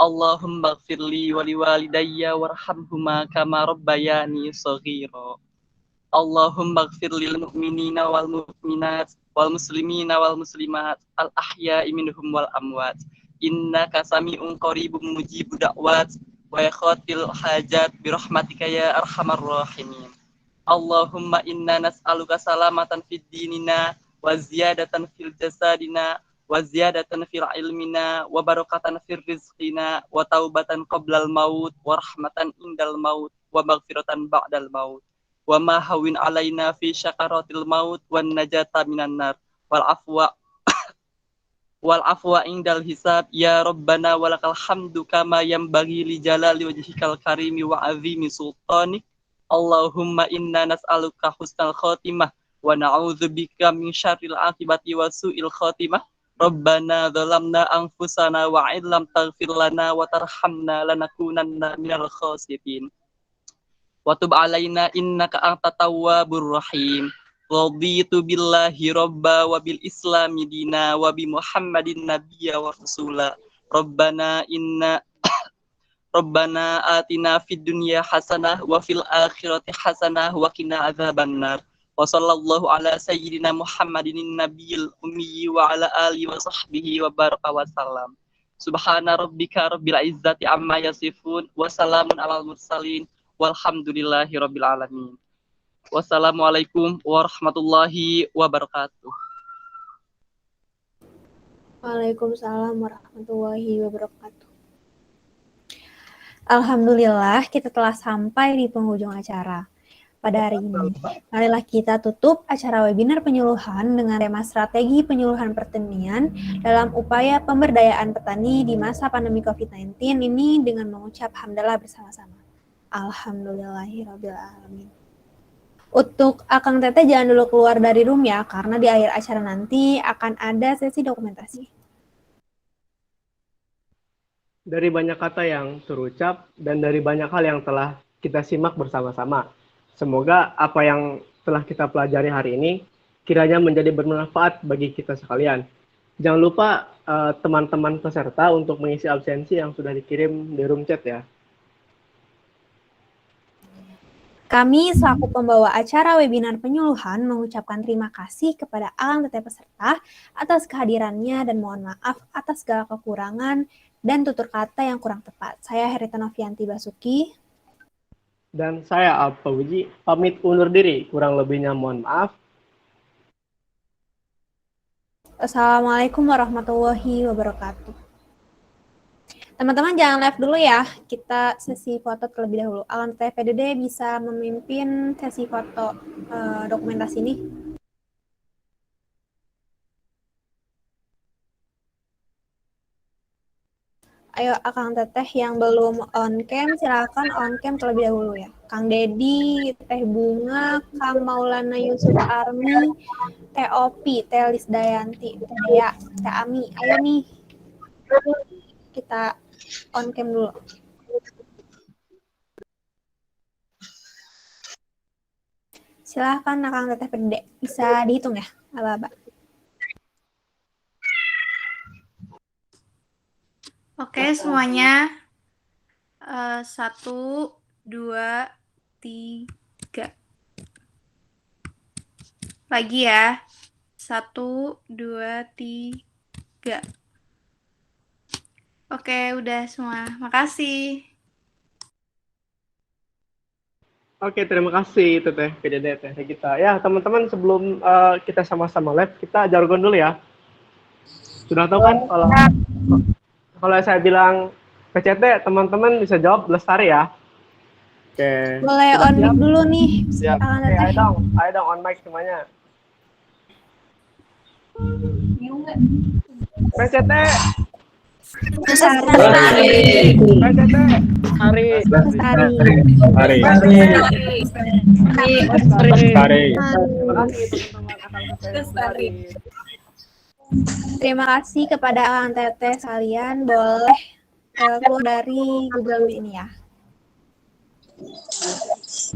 Allahumma ighfirli wa liwalidayya warhamhuma kama rabbayani shaghira. Allahumma ighfir lil mu'minina wal mu'minat wal muslimina wal muslimat al ahya'i minhum wal amwat. Innaka sami'un qaribun mujibud da'wat wa yakhatil hajat bi rahmatika ya arhamar rahimin. Allahumma inna nas'aluka salamatan fid dinina wa ziyadatan fil jasadina wa ziyadatan fil ilmina wa barakatan fil rizqina wa taubatan qablal maut wa rahmatan indal maut wa maghfiratan ba'dal maut wa ma hawin alaina fi syakaratil maut wan najata minan nar wal afwa indal hisab ya rabbana walakal hamdu kama yanbaghi li jalali wajhikal karimi wa azimi sultanik. Allahumma inna nas'aluka husnal khotimah wa na'udzubika min syarril akibati wa su'il khotimah. Rabbana zalamna anfusana wa illam taghfir lana wa tarhamna lanakunanna minal khasirin. Wa tub alaina innaka antat tawwabur rahim. Raditu billahi robba wa bil islami dina wa bi Muhammadin nabiyya wa rasula. Rabbana atina fid dunya hasanah wa fil akhirati hasanah wa qina adzabannar. Wa sallallahu ala sayyidina Muhammadin nabiyil ummi wa ala alihi wa sahbihi wa baraka wa salam. Subhana rabbika rabbil izzati amma yasifun wa salamun alal mursalin walhamdulillahi rabbil alamin. Wassalamualaikum warahmatullahi wabarakatuh. Waalaikumsalam warahmatullahi wabarakatuh. Alhamdulillah kita telah sampai di penghujung acara. pada hari ini. Marilah kita tutup acara webinar penyuluhan dengan tema strategi penyuluhan pertanian dalam upaya pemberdayaan petani di masa pandemi COVID-19 ini dengan mengucap hamdalah bersama-sama. Alhamdulillahirrabbilalamin. Untuk Akang Teteh jangan dulu keluar dari room ya, karena di akhir acara nanti akan ada sesi dokumentasi. Dari banyak kata yang terucap dan dari banyak hal yang telah kita simak bersama-sama. Semoga apa yang telah kita pelajari hari ini kiranya menjadi bermanfaat bagi kita sekalian. Jangan lupa teman-teman peserta untuk mengisi absensi yang sudah dikirim di room chat ya. Kami selaku pembawa acara webinar penyuluhan mengucapkan terima kasih kepada Akang Teteh peserta atas kehadirannya dan mohon maaf atas segala kekurangan dan tutur kata yang kurang tepat. Saya Herita Novianti Basuki. Dan saya Alpa Puji pamit undur diri. Kurang lebihnya mohon maaf. Assalamualaikum warahmatullahi wabarakatuh. Teman-teman jangan live dulu ya, kita sesi foto terlebih dahulu. Akang Teteh PDD bisa memimpin sesi foto dokumentasi ini. Ayo Akang Teteh yang belum on cam, silakan on cam terlebih dahulu ya. Kang Dedi, Teh Bunga, Kang Maulana Yusuf Armi, Teh Opi, Teh Lisdayanti, Teh Dea, Teh Ami. Ayo nih, kita on cam dulu. Silahkan Akang Teteh PDD, bisa dihitung ya, aba-aba. Oke, semuanya. 1, 2, 3. Lagi ya. 1, 2, 3. Oke, udah semua. Makasih. Oke, terima kasih Teteh PDD Teh kita. Ya, teman-teman sebelum kita sama-sama live, kita jargon dulu ya. Sudah tahu kan kalau saya bilang PCT, teman-teman bisa jawab Lestari ya. Oke. Boleh on mic dulu nih. Siap. Oke, ayo dong on mic semuanya. PCT. Lestari. PCT. Hari. Lestari. Lestari. Terima kasih kepada Akang Teteh sekalian. Boleh keluar dari Google Meet ini ya.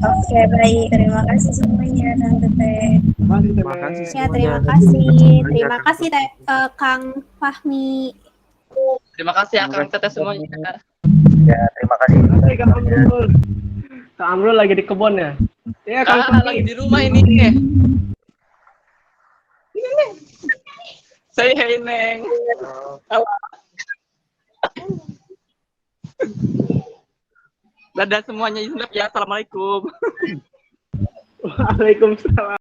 Oke, baik. Terima kasih semuanya, Kang Teteh. Terima kasih. Ya, terima kasih. Terima kasih Kang Fahmi. Terima kasih Akang Teteh semuanya. Ya, terima kasih. Kang Amrul. Kang Amrul lagi di kebun ya? Iya, Kang Lagi di rumah ini. Say hey Neng. Dadah semuanya, ya. Assalamualaikum. Waalaikumsalam.